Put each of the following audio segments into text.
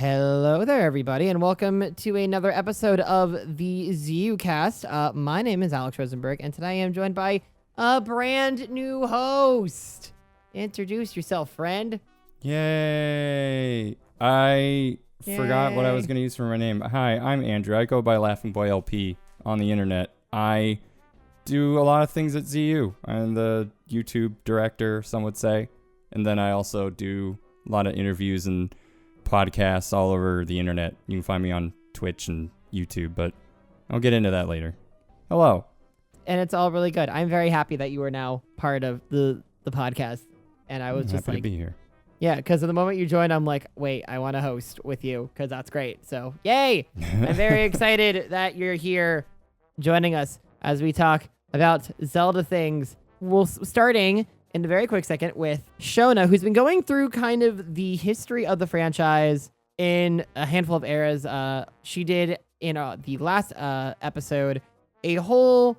Hello there, everybody, and welcome to another episode of the ZUCast. My name is Alex Rosenberg, and today I am joined by a brand new host. Introduce yourself, friend. Yay! I forgot what I was going to use for my name. Hi, I'm Andrew. I go by Laughing Boy LP on the internet. I do a lot of things at ZU. I'm the YouTube director, some would say. And then I also do a lot of interviews and podcasts all over the internet. You can find me on Twitch and YouTube, but I'll get into that later. Hello. And it's all really good. I'm very happy that you are now part of the podcast. And I was just happy like, to be here. Yeah, because the moment you joined, I'm like, wait, I want to host with you because that's great. So, yay! I'm very excited that you're here joining us as we talk about Zelda things. We'll starting in a very quick second with Shona, who's been going through kind of the history of the franchise in a handful of eras. She did in the last episode a whole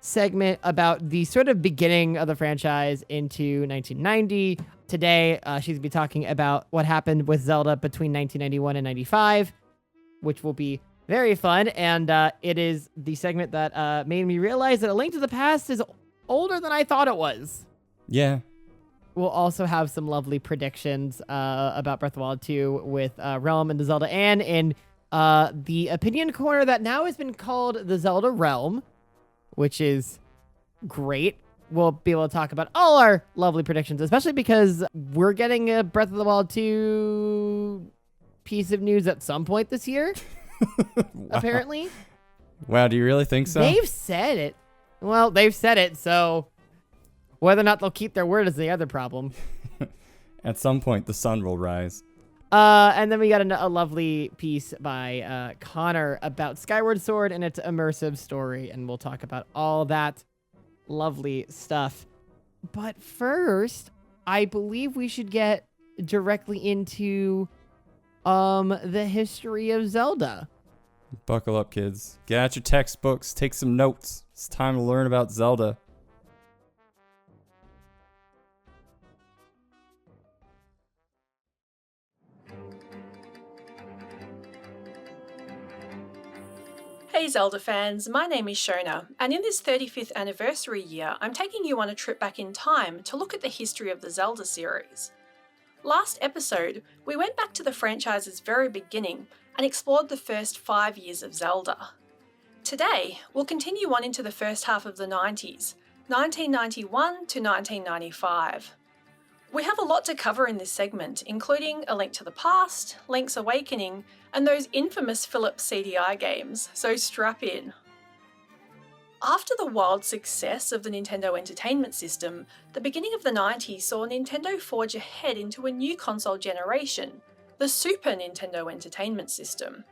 segment about the sort of beginning of the franchise into 1990. Today, she's going to be talking about what happened with Zelda between 1991 and 95, which will be very fun. And it is the segment that made me realize that A Link to the Past is older than I thought it was. Yeah. We'll also have some lovely predictions about Breath of the Wild 2 with Realm and TheZeldaAnn in the opinion corner that now has been called TheZeldaRealm, which is great. We'll be able to talk about all our lovely predictions, especially because we're getting a Breath of the Wild 2 piece of news at some point this year, apparently. Wow, do you really think so? They've said it. Well, they've said it, so whether or not they'll keep their word is the other problem. At some point, the sun will rise. And then we got a lovely piece by Connor about Skyward Sword and its immersive story, and we'll talk about all that lovely stuff. But first, I believe we should get directly into the history of Zelda. Buckle up, kids. Get out your textbooks, take some notes. It's time to learn about Zelda. Hey Zelda fans, my name is Shona, and in this 35th anniversary year, I'm taking you on a trip back in time to look at the history of the Zelda series. Last episode, we went back to the franchise's very beginning and explored the first 5 years of Zelda. Today, we'll continue on into the first half of the 90s, 1991 to 1995. We have a lot to cover in this segment, including A Link to the Past, Link's Awakening, and those infamous Philips CDI games, so strap in. After the wild success of the Nintendo Entertainment System, the beginning of the 90s saw Nintendo forge ahead into a new console generation, the Super Nintendo Entertainment System.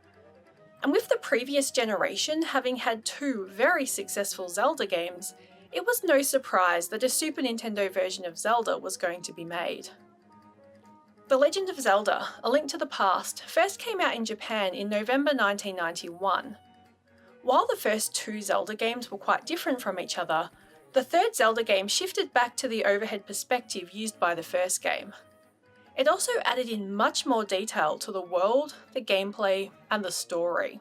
And with the previous generation having had 2 very successful Zelda games, it was no surprise that a Super Nintendo version of Zelda was going to be made. The Legend of Zelda: A Link to the Past first came out in Japan in November 1991. While the first 2 Zelda games were quite different from each other, the third Zelda game shifted back to the overhead perspective used by the first game. It also added in much more detail to the world, the gameplay, and the story.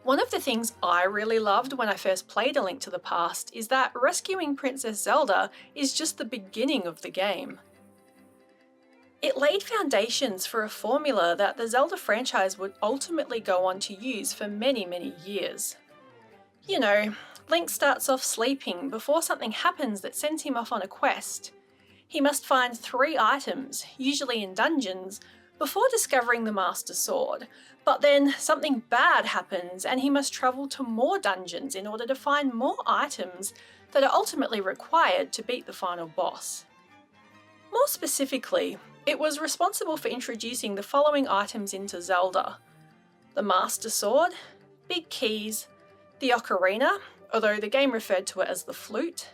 One of the things I really loved when I first played A Link to the Past is that rescuing Princess Zelda is just the beginning of the game. It laid foundations for a formula that the Zelda franchise would ultimately go on to use for many, many years. You know, Link starts off sleeping before something happens that sends him off on a quest. He must find 3 items, usually in dungeons, before discovering the Master Sword, but then something bad happens and he must travel to more dungeons in order to find more items that are ultimately required to beat the final boss. More specifically, it was responsible for introducing the following items into Zelda: the Master Sword, big keys, the ocarina, although the game referred to it as the flute,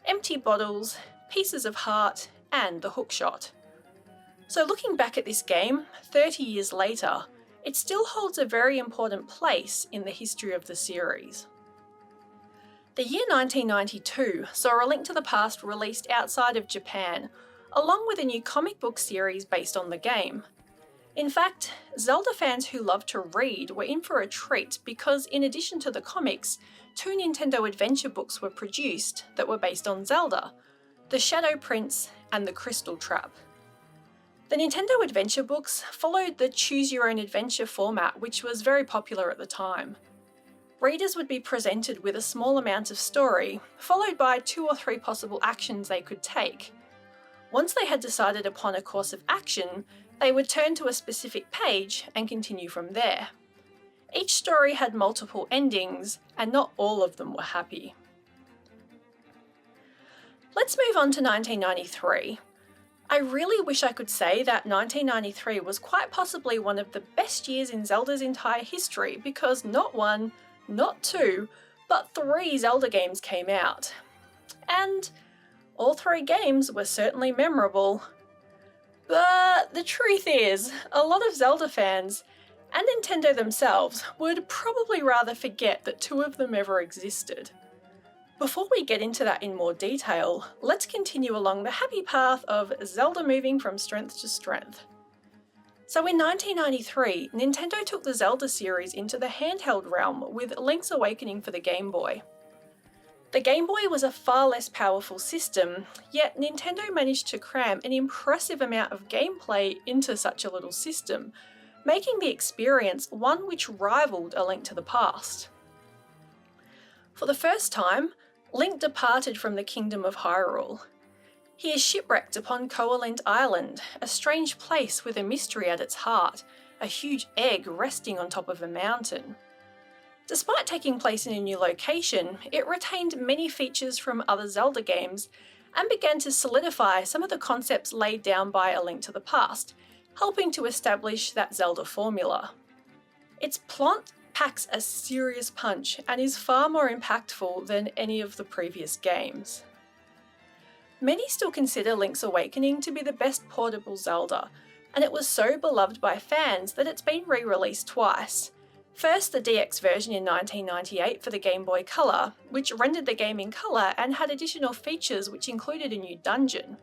empty bottles, pieces of heart, and the hookshot. So looking back at this game, 30 years later, it still holds a very important place in the history of the series. The year 1992 saw A Link to the Past released outside of Japan, along with a new comic book series based on the game. In fact, Zelda fans who love to read were in for a treat because in addition to the comics, 2 Nintendo adventure books were produced that were based on Zelda, The Shadow Prince and The Crystal Trap. The Nintendo adventure books followed the choose-your-own-adventure format, which was very popular at the time. Readers would be presented with a small amount of story, followed by 2 or 3 possible actions they could take. Once they had decided upon a course of action, they would turn to a specific page and continue from there. Each story had multiple endings, and not all of them were happy. Let's move on to 1993. I really wish I could say that 1993 was quite possibly one of the best years in Zelda's entire history because not 1, not 2, but 3 Zelda games came out. And all 3 games were certainly memorable. But the truth is, a lot of Zelda fans, and Nintendo themselves, would probably rather forget that 2 of them ever existed. Before we get into that in more detail, let's continue along the happy path of Zelda moving from strength to strength. So in 1993, Nintendo took the Zelda series into the handheld realm with Link's Awakening for the Game Boy. The Game Boy was a far less powerful system, yet Nintendo managed to cram an impressive amount of gameplay into such a little system, making the experience one which rivaled A Link to the Past. For the first time, Link departed from the Kingdom of Hyrule. He is shipwrecked upon Koholint Island, a strange place with a mystery at its heart, a huge egg resting on top of a mountain. Despite taking place in a new location, it retained many features from other Zelda games and began to solidify some of the concepts laid down by A Link to the Past, helping to establish that Zelda formula. Its plot packs a serious punch and is far more impactful than any of the previous games. Many still consider Link's Awakening to be the best portable Zelda, and it was so beloved by fans that it's been re-released twice. First, the DX version in 1998 for the Game Boy Color, which rendered the game in colour and had additional features which included a new dungeon.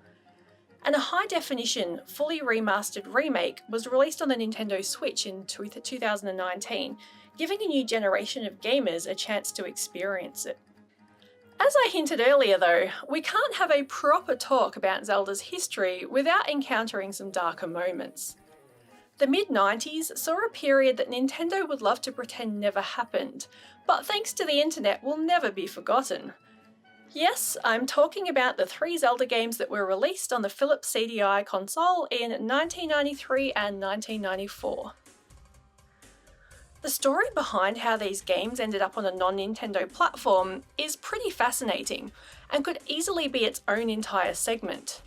And a high-definition, fully remastered remake was released on the Nintendo Switch in 2019, giving a new generation of gamers a chance to experience it. As I hinted earlier though, we can't have a proper talk about Zelda's history without encountering some darker moments. The mid-90s saw a period that Nintendo would love to pretend never happened, but thanks to the internet will never be forgotten. Yes, I'm talking about the 3 Zelda games that were released on the Philips CDI console in 1993 and 1994. The story behind how these games ended up on a non-Nintendo platform is pretty fascinating and could easily be its own entire segment.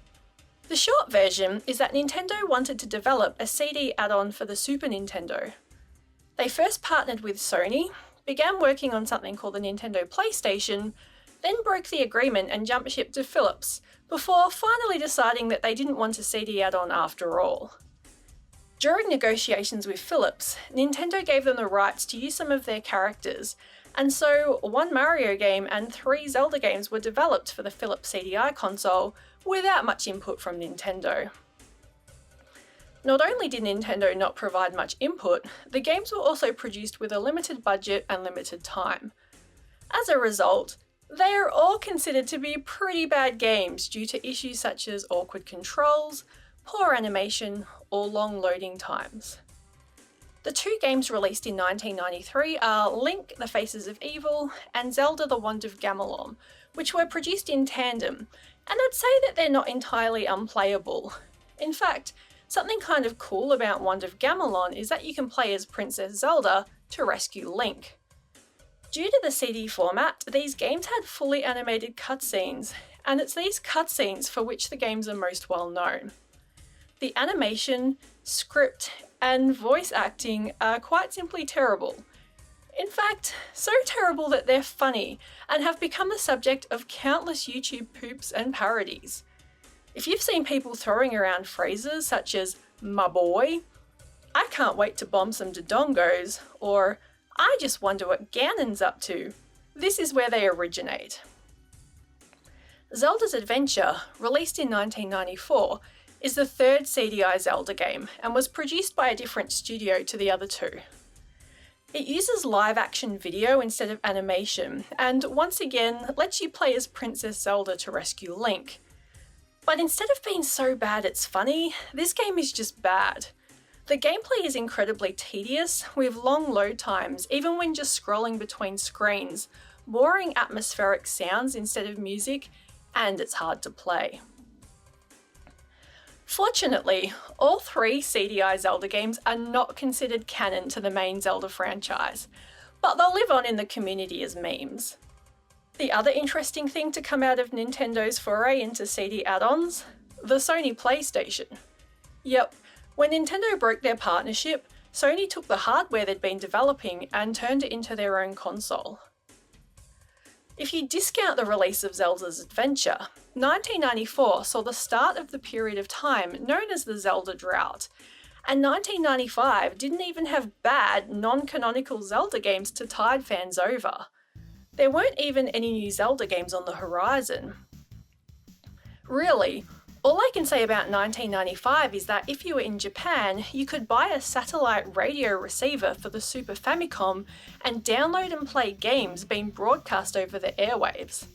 The short version is that Nintendo wanted to develop a CD add-on for the Super Nintendo. They first partnered with Sony, began working on something called the Nintendo PlayStation, then broke the agreement and jumped ship to Philips, before finally deciding that they didn't want a CD add-on after all. During negotiations with Philips, Nintendo gave them the rights to use some of their characters, and so 1 Mario game and 3 Zelda games were developed for the Philips CDI console without much input from Nintendo. Not only did Nintendo not provide much input, the games were also produced with a limited budget and limited time. As a result, they are all considered to be pretty bad games due to issues such as awkward controls, poor animation, or long loading times. The 2 games released in 1993 are Link, The Faces of Evil, and Zelda The Wand of Gamelon, which were produced in tandem, and I'd say that they're not entirely unplayable. In fact, something kind of cool about Wand of Gamelon is that you can play as Princess Zelda to rescue Link. Due to the CD format, these games had fully animated cutscenes, and it's these cutscenes for which the games are most well known. The animation, script, and voice acting are quite simply terrible. In fact, so terrible that they're funny and have become the subject of countless YouTube poops and parodies. If you've seen people throwing around phrases such as "my boy," "I can't wait to bomb some dodongos," or "I just wonder what Ganon's up to," this is where they originate. Zelda's Adventure, released in 1994, is the third CDI Zelda game and was produced by a different studio to the other two. It uses live-action video instead of animation, and once again lets you play as Princess Zelda to rescue Link. But instead of being so bad it's funny, this game is just bad. The gameplay is incredibly tedious, with long load times even when just scrolling between screens, boring atmospheric sounds instead of music, and it's hard to play. Fortunately, all three CDI Zelda games are not considered canon to the main Zelda franchise, but they'll live on in the community as memes. The other interesting thing to come out of Nintendo's foray into CD add-ons? The Sony PlayStation. Yep, when Nintendo broke their partnership, Sony took the hardware they'd been developing and turned it into their own console. If you discount the release of Zelda's Adventure, 1994 saw the start of the period of time known as the Zelda drought, and 1995 didn't even have bad, non-canonical Zelda games to tide fans over. There weren't even any new Zelda games on the horizon. Really, all I can say about 1995 is that if you were in Japan, you could buy a satellite radio receiver for the Super Famicom and download and play games being broadcast over the airwaves.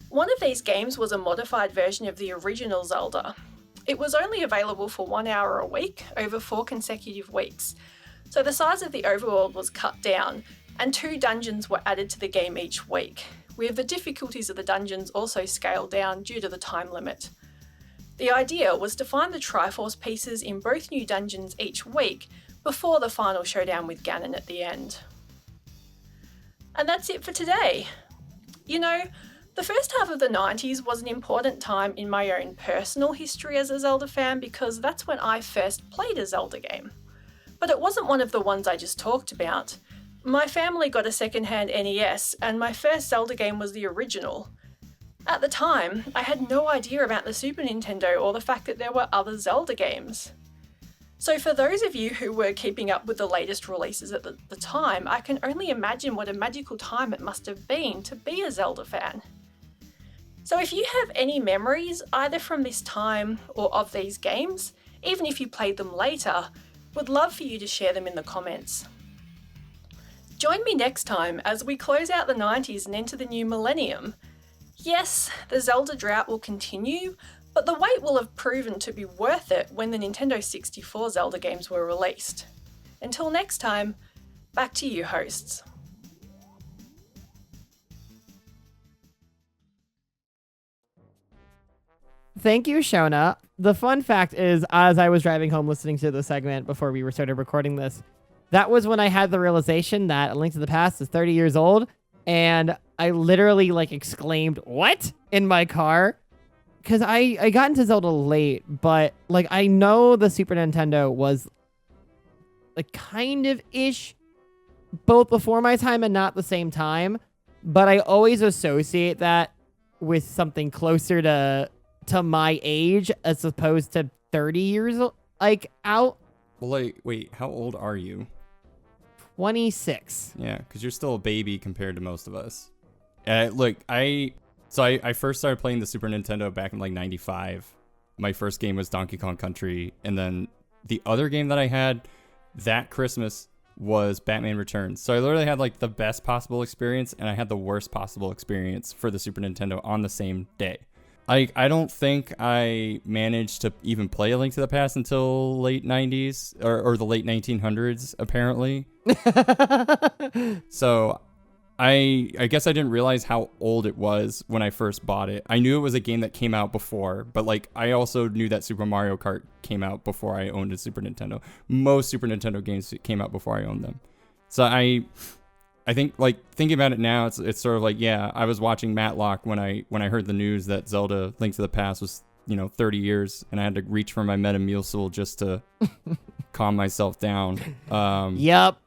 One of these games was a modified version of the original Zelda. It was only available for 1 hour a week over 4 consecutive weeks, so the size of the overworld was cut down, and 2 dungeons were added to the game each week, with the difficulties of the dungeons also scaled down due to the time limit. The idea was to find the Triforce pieces in both new dungeons each week before the final showdown with Ganon at the end. And that's it for today. You know, the first half of the 90s was an important time in my own personal history as a Zelda fan because that's when I first played a Zelda game. But it wasn't one of the ones I just talked about. My family got a second-hand NES and my first Zelda game was the original. At the time, I had no idea about the Super Nintendo or the fact that there were other Zelda games. So for those of you who were keeping up with the latest releases at the time, I can only imagine what a magical time it must have been to be a Zelda fan. So if you have any memories, either from this time or of these games, even if you played them later, would love for you to share them in the comments. Join me next time as we close out the 90s and enter the new millennium. Yes, the Zelda drought will continue, but the wait will have proven to be worth it when the Nintendo 64 Zelda games were released. Until next time, back to you hosts. Thank you, Shona. The fun fact is, as I was driving home listening to the segment before we started recording this, that was when I had the realization that A Link to the Past is 30 years old, and I literally exclaimed, "What?" in my car. Because I got into Zelda late, but I know the Super Nintendo was kind of ish both before my time and not the same time. But I always associate that with something closer to my age as opposed to 30 years out. Well, wait, how old are you? 26. Yeah, because you're still a baby compared to most of us. Look, I first started playing the Super Nintendo back in 95. My first game was Donkey Kong Country, and then the other game that I had that Christmas was Batman Returns. So I literally had the best possible experience, and I had the worst possible experience for the Super Nintendo on the same day. I don't think I managed to even play A Link to the Past until late 90s or the late 1900s, apparently. So I guess I didn't realize how old it was when I first bought it. I knew it was a game that came out before, but I also knew that Super Mario Kart came out before I owned a Super Nintendo. Most Super Nintendo games came out before I owned them. So I think thinking about it now, it's sort of yeah, I was watching Matlock when I heard the news that Zelda Link to the Past was 30 years, and I had to reach for my Metamucil just to calm myself down. Yep.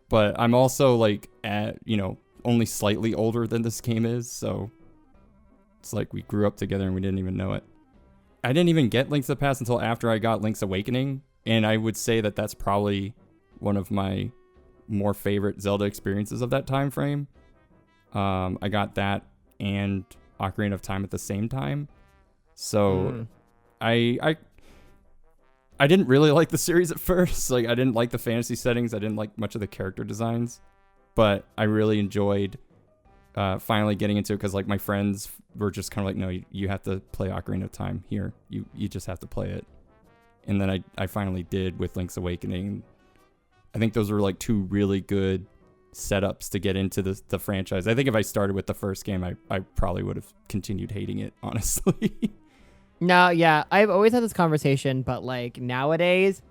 But I'm also at only slightly older than this game is, so it's we grew up together and we didn't even know it. I didn't even get Link to the Past until after I got Link's Awakening, and I would say that that's probably one of my more favorite Zelda experiences of that time frame. I got that and Ocarina of Time at the same time, so I I didn't really like the series at first. Like, I didn't like the fantasy settings. I didn't like much of the character designs. But I really enjoyed finally getting into it because, like, my friends were just kind of like, no, you have to play Ocarina of Time here. You just have to play it. And then I finally did with Link's Awakening. I think those were, like, two really good setups to get into the franchise. I think if I started with the first game, I probably would have continued hating it, honestly. No, yeah, I've always had this conversation, but like nowadays,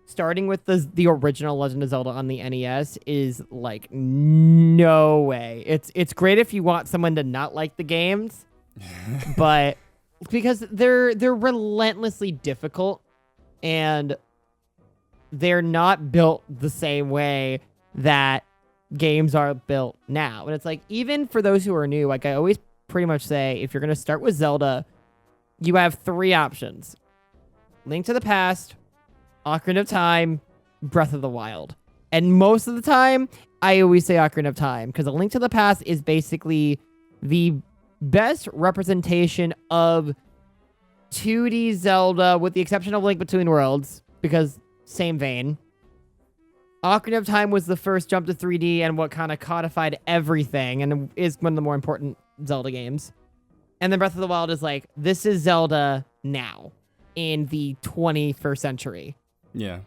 starting with the original Legend of Zelda on the NES is like no way. It's great if you want someone to not like the games, but because they're relentlessly difficult and they're not built the same way that games are built now. And it's like, even for those who are new, like I always pretty much say, if you're gonna start with Zelda, you have three options: Link to the Past, Ocarina of Time, Breath of the Wild. And most of the time, I always say Ocarina of Time, because A Link to the Past is basically the best representation of 2D Zelda, with the exception of Link Between Worlds, because same vein. Ocarina of Time was the first jump to 3D and what kind of codified everything, and is one of the more important Zelda games. And then Breath of the Wild is like, this is Zelda now in the 21st century. Yeah.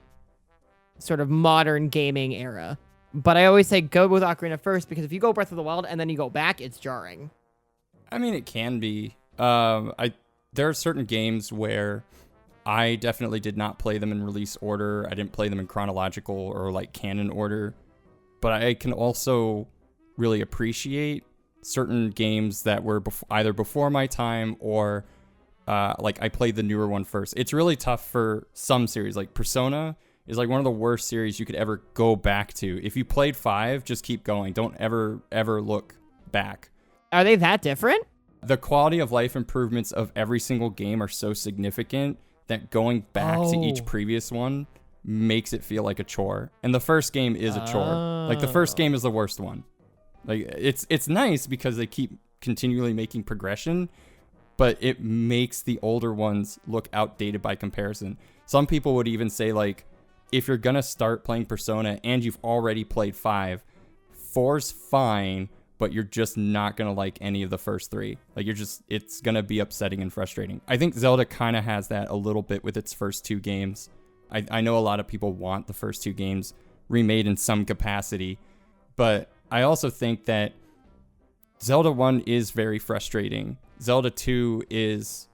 Sort of modern gaming era. But I always say go with Ocarina first, because if you go Breath of the Wild and then you go back, it's jarring. I mean, it can be. There are certain games where I definitely did not play them in release order. I didn't play them in chronological or like canon order. But I can also really appreciate certain games that were either before my time or like I played the newer one first. It's really tough for some series. Like Persona is like one of the worst series you could ever go back to. If you played 5, just keep going. Don't ever look back. Are they that different? The quality of life improvements of every single game are so significant that going back to each previous one makes it feel like a chore. And the first game is a chore. Like the first game is the worst one. Like it's nice because they keep continually making progression, but it makes the older ones look outdated by comparison. Some people would even say, like, if you're gonna start playing Persona and you've already played 5, 4's fine, but you're just not gonna like any of the first 3. Like it's gonna be upsetting and frustrating. I think Zelda kind of has that a little bit with its first 2 games. I know a lot of people want the first 2 games remade in some capacity, but I also think that Zelda 1 is very frustrating. Zelda 2 is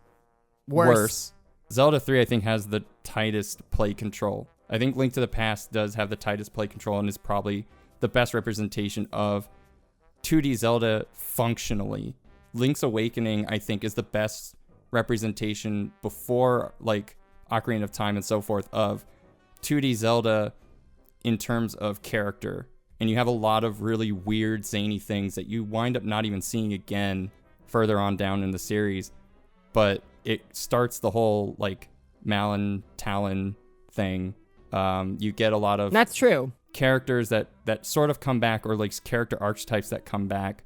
worse. Zelda 3, I think, has the tightest play control. I think Link to the Past does have the tightest play control and is probably the best representation of 2D Zelda functionally. Link's Awakening, I think, is the best representation before, like, Ocarina of Time and so forth of 2D Zelda in terms of character. And you have a lot of really weird, zany things that you wind up not even seeing again further on down in the series. But it starts the whole, like, Malin Talon thing. You get a lot of... That's true. Characters that sort of come back, or, like, character archetypes that come back.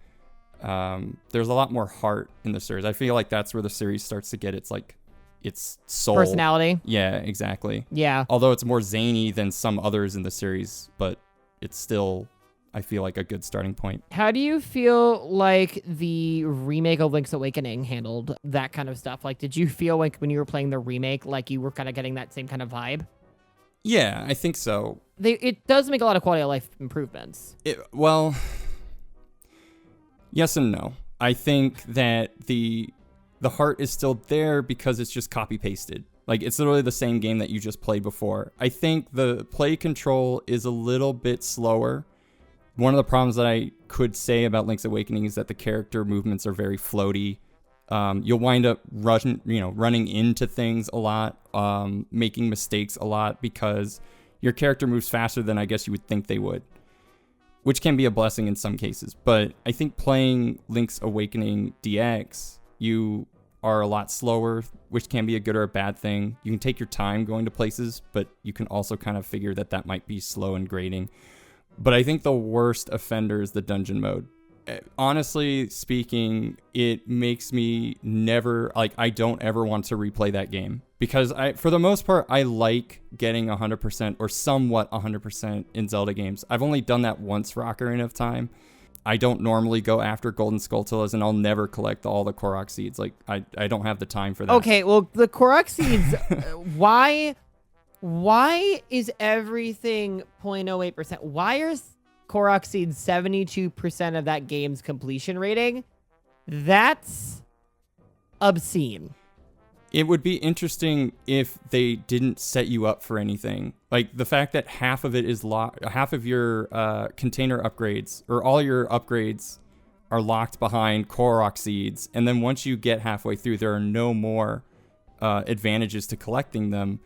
There's a lot more heart in the series. I feel like that's where the series starts to get its, like, its soul. Personality. Yeah, exactly. Yeah. Although it's more zany than some others in the series, but it's still, I feel like, a good starting point. How do you feel like the remake of Link's Awakening handled that kind of stuff? Like, did you feel like when you were playing the remake, like you were kind of getting that same kind of vibe? Yeah, I think so. It does make a lot of quality of life improvements. Well, yes and no. I think that the heart is still there because it's just copy pasted. Like, it's literally the same game that you just played before. I think the play control is a little bit slower. One of the problems that I could say about Link's Awakening is that the character movements are very floaty. You'll wind up running into things a lot, making mistakes a lot because your character moves faster than I guess you would think they would, which can be a blessing in some cases. But I think playing Link's Awakening DX, you are a lot slower, which can be a good or a bad thing. You can take your time going to places, but you can also kind of figure that might be slow and grating. But I think the worst offender is the dungeon mode. honestly speaking, it makes me never, like, I don't ever want to replay that game. Because for the most part, I like getting 100% or somewhat 100% in Zelda games. I've only done that once for Ocarina of Time. I don't normally go after Golden Skulltulas, and I'll never collect all the Korok seeds. Like, I don't have the time for that. Okay, well, the Korok seeds, why is everything 0.08%? Why are Korok seeds 72% of that game's completion rating? That's obscene. It would be interesting if they didn't set you up for anything. Like the fact that half of it is half of your container upgrades or all your upgrades are locked behind Korok seeds, and then once you get halfway through, there are no more advantages to collecting them.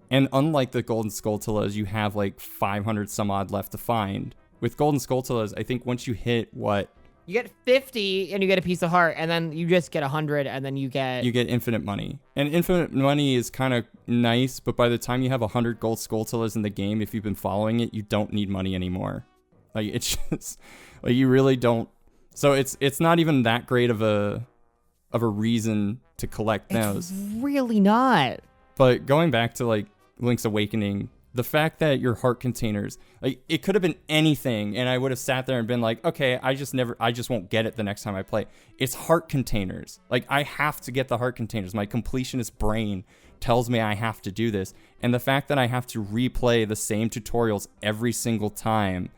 And unlike the Golden Skulltulas, you have like 500 some odd left to find. With Golden Skulltulas, I think once you hit You get 50 and you get a piece of heart, and then you just get 100 and then you get infinite money. And infinite money is kind of nice, but by the time you have 100 gold Skulltulas in the game, if you've been following it, you don't need money anymore. Like, it's just like you really don't. So it's not even that great of a reason to collect those. It's really not. But going back to like Link's Awakening, the fact that your heart containers, like, it could have been anything, and I would have sat there and been like, okay, I just won't get it the next time I play. It's heart containers. Like, I have to get the heart containers. My completionist brain tells me I have to do this. And the fact that I have to replay the same tutorials every single time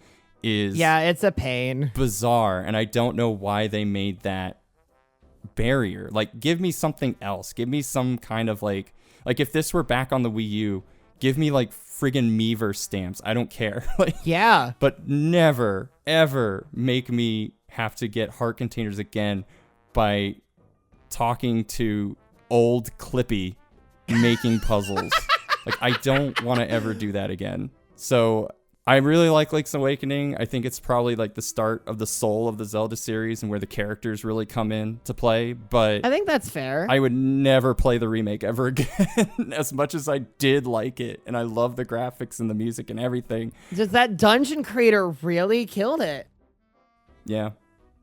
is... Yeah, it's a pain. Bizarre, and I don't know why they made that barrier. Like, give me something else. Give me some kind of, like if this were back on the Wii U, give me, like, friggin' Miiverse stamps. I don't care. Like, yeah. But never, ever make me have to get heart containers again by talking to old Clippy making puzzles. Like, I don't want to ever do that again. So I really like Link's Awakening. I think it's probably like the start of the soul of the Zelda series and where the characters really come in to play. But I think that's fair. I would never play the remake ever again, as much as I did like it. And I love the graphics and the music and everything. Just that dungeon creator really killed it. Yeah.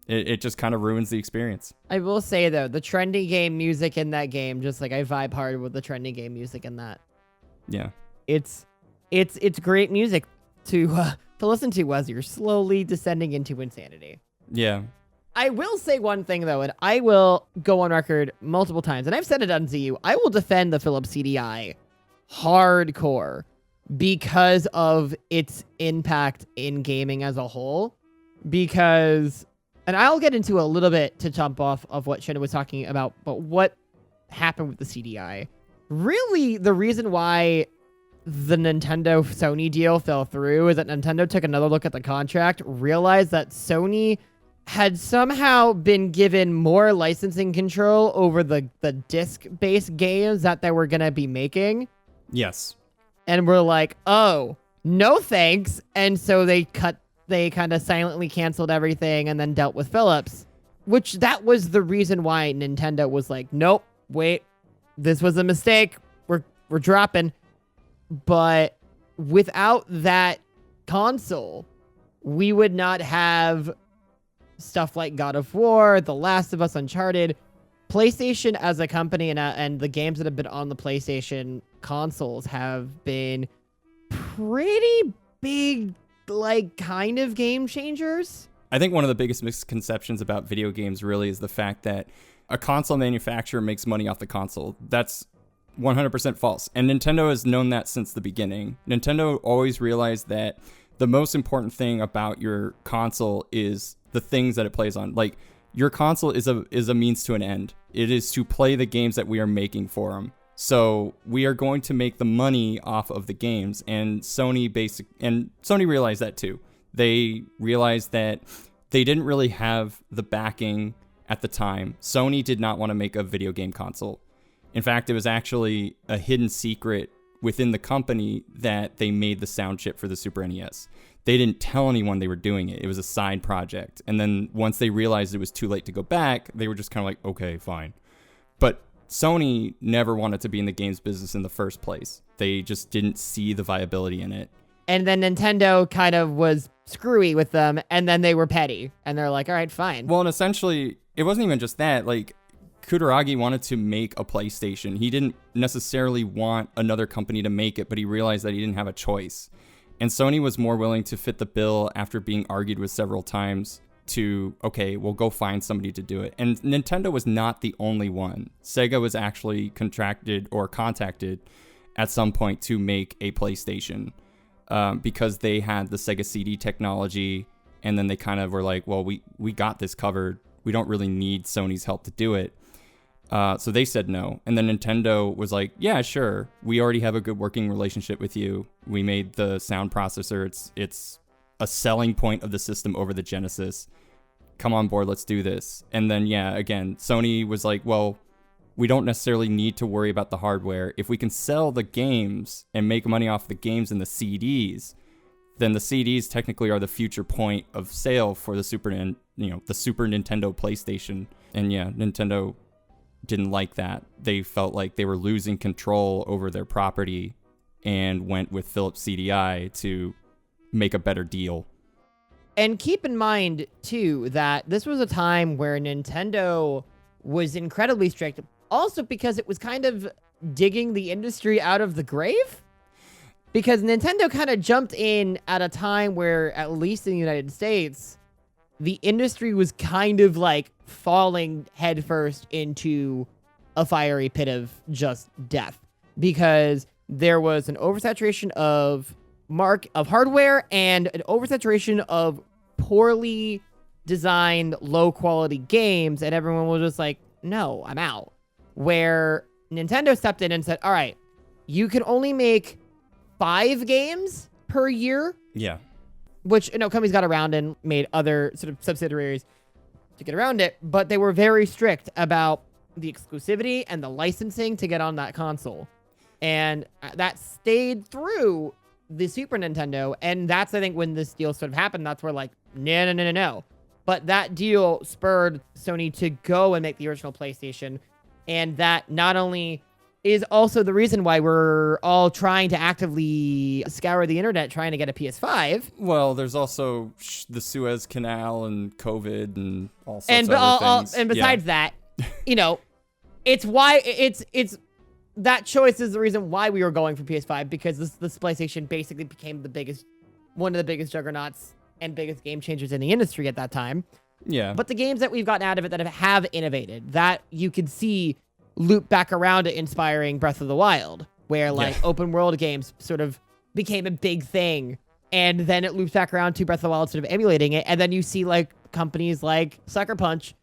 It just kind of ruins the experience. I will say, though, the trending game music in that game, just like I vibe hard with the trending game music in that. Yeah. It's great music to listen to as you're slowly descending into insanity. Yeah. I will say one thing, though, and I will go on record multiple times, and I've said it on ZU. I will defend the Philips CDI hardcore because of its impact in gaming as a whole. Because, and I'll get into a little bit to jump off of what Shona was talking about, but what happened with the CDI. Really, the reason why the Nintendo-Sony deal fell through is that Nintendo took another look at the contract, realized that Sony had somehow been given more licensing control over the disc-based games that they were going to be making. Yes. And we're like, oh, no thanks. And so they kind of silently canceled everything and then dealt with Philips, which that was the reason why Nintendo was like, nope, wait, this was a mistake. We're dropping. But without that console, we would not have stuff like God of War, The Last of Us, Uncharted. PlayStation as a company and the games that have been on the PlayStation consoles have been pretty big, like, kind of game changers. I think one of the biggest misconceptions about video games really is the fact that a console manufacturer makes money off the console. That's 100% false. And Nintendo has known that since the beginning. Nintendo always realized that the most important thing about your console is the things that it plays on. Like, your console is a means to an end. It is to play the games that we are making for them. So we are going to make the money off of the games. And Sony realized that too. They realized that they didn't really have the backing at the time. Sony did not want to make a video game console. In fact, it was actually a hidden secret within the company that they made the sound chip for the Super NES. They didn't tell anyone they were doing it. It was a side project. And then once they realized it was too late to go back, they were just kind of like, okay, fine. But Sony never wanted to be in the games business in the first place. They just didn't see the viability in it. And then Nintendo kind of was screwy with them, and then they were petty, and they're like, all right, fine. Well, and essentially, it wasn't even just that. Like, Kutaragi wanted to make a PlayStation. He didn't necessarily want another company to make it, but he realized that he didn't have a choice. And Sony was more willing to fit the bill after being argued with several times to, okay, we'll go find somebody to do it. And Nintendo was not the only one. Sega was actually contracted or contacted at some point to make a PlayStation because they had the Sega CD technology. And then they kind of were like, well, we got this covered. We don't really need Sony's help to do it. So they said no. And then Nintendo was like, yeah, sure. We already have a good working relationship with you. We made the sound processor. It's a selling point of the system over the Genesis. Come on board, let's do this. And then, yeah, again, Sony was like, well, we don't necessarily need to worry about the hardware. If we can sell the games and make money off the games and the CDs, then the CDs technically are the future point of sale for the Super Nintendo PlayStation. And yeah, Nintendo didn't like that. They felt like they were losing control over their property and went with Philips CDI to make a better deal. And keep in mind, too, that this was a time where Nintendo was incredibly strict, also because it was kind of digging the industry out of the grave. Because Nintendo kind of jumped in at a time where, at least in the United States, the industry was kind of like falling headfirst into a fiery pit of just death. Because there was an oversaturation of hardware and an oversaturation of poorly designed, low-quality games, and everyone was just like, no, I'm out. Where Nintendo stepped in and said, all right, you can only make 5 games per year. Yeah. Which, companies got around and made other sort of subsidiaries to get around it, but they were very strict about the exclusivity and the licensing to get on that console. And that stayed through the Super Nintendo, and that's, I think, when this deal sort of happened. That's where, like, no. But that deal spurred Sony to go and make the original PlayStation, and that not only is also the reason why we're all trying to actively scour the internet trying to get a PS5. Well, there's also the Suez Canal and COVID and all sorts of other things. And besides that, it's why it's that choice is the reason why we were going for PS5, because this PlayStation basically became one of the biggest juggernauts and biggest game changers in the industry at that time. Yeah. But the games that we've gotten out of it that have innovated, that you can see loop back around to inspiring Breath of the Wild, where open world games sort of became a big thing, and then it loops back around to Breath of the Wild sort of emulating it, and then you see like companies like Sucker Punch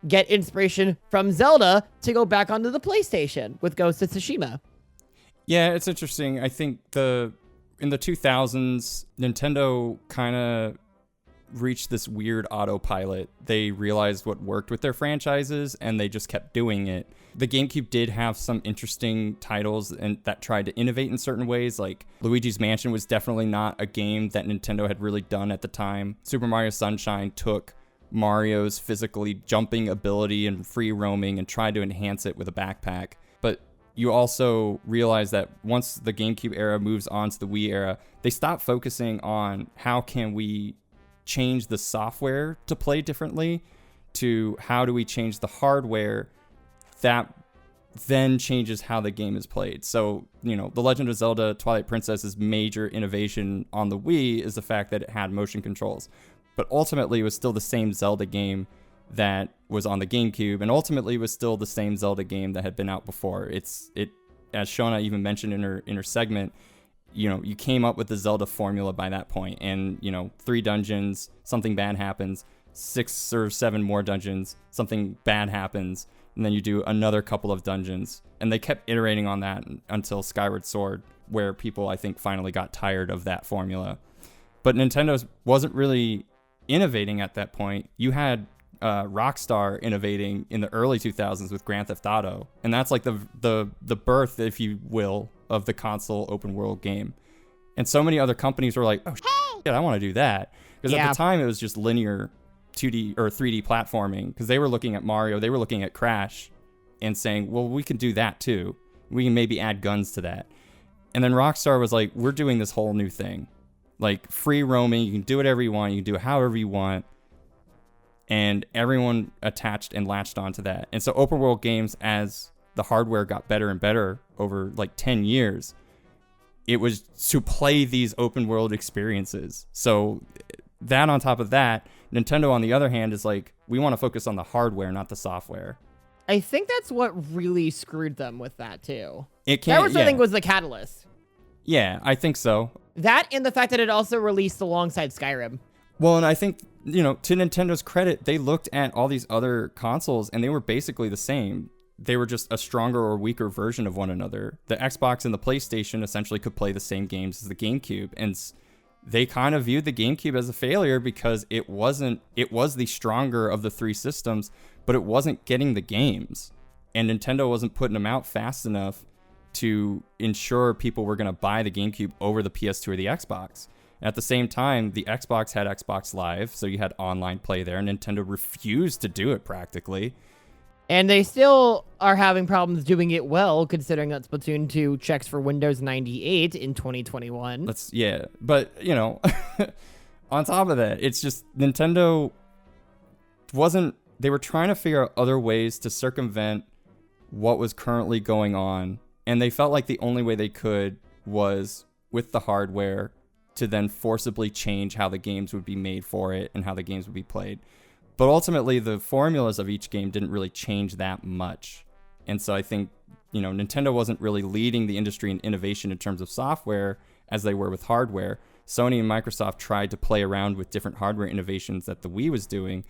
get inspiration from Zelda to go back onto the PlayStation with Ghost of Tsushima. Yeah, it's interesting. I think in the 2000s, Nintendo kind of reached this weird autopilot. They realized what worked with their franchises, and they just kept doing it. The GameCube did have some interesting titles and that tried to innovate in certain ways. Like Luigi's Mansion was definitely not a game that Nintendo had really done at the time. Super Mario Sunshine took Mario's physically jumping ability and free roaming and tried to enhance it with a backpack. But you also realize that once the GameCube era moves on to the Wii era, they stop focusing on how can we change the software to play differently to how do we change the hardware that then changes how the game is played. So, The Legend of Zelda Twilight Princess's major innovation on the Wii is the fact that it had motion controls. But ultimately, it was still the same Zelda game that was on the GameCube, and ultimately was still the same Zelda game that had been out before. It, as Shona even mentioned in her segment, you came up with the Zelda formula by that point, and 3 dungeons, something bad happens, 6 or 7 more dungeons, something bad happens, and then you do another couple of dungeons, and they kept iterating on that until Skyward Sword, where people, I think, finally got tired of that formula. But Nintendo wasn't really innovating at that point. You had Rockstar innovating in the early 2000s with Grand Theft Auto, and that's like the birth, if you will, of the console open world game. And so many other companies were like, oh shit, I want to do that, because at the time it was just linear 2D or 3D platforming, because they were looking at Mario, they were looking at Crash and saying, well, we can do that too, we can maybe add guns to that. And then Rockstar was like, we're doing this whole new thing, Like free roaming, you can do whatever you want, you can do it however you want. And everyone attached and latched onto that. And so open world games, as the hardware got better and better over like 10 years, it was to play these open world experiences. So that on top of that, Nintendo on the other hand is like, we want to focus on the hardware, not the software. I think that's what really screwed them with that too. That was, I think, was the catalyst. Yeah, I think so. That and the fact that it also released alongside Skyrim. Well, and I think, you know, to Nintendo's credit, they looked at all these other consoles and they were basically the same. They were just a stronger or weaker version of one another. The Xbox and the PlayStation essentially could play the same games as the GameCube, and they kind of viewed the GameCube as a failure because it was the stronger of the three systems, but it wasn't getting the games, and Nintendo wasn't putting them out fast enough to ensure people were going to buy the GameCube over the PS2 or the Xbox. At the same time, the Xbox had Xbox Live, so you had online play there. Nintendo refused to do it practically. And they still are having problems doing it well, considering that Splatoon 2 checks for Windows 98 in 2021. But, you know, on top of that, it's just Nintendo they were trying to figure out other ways to circumvent what was currently going on, and they felt like the only way they could was with the hardware to then forcibly change how the games would be made for it and how the games would be played. But ultimately, the formulas of each game didn't really change that much. And so I think, you know, Nintendo wasn't really leading the industry in innovation in terms of software as they were with hardware. Sony and Microsoft tried to play around with different hardware innovations that the Wii was doing,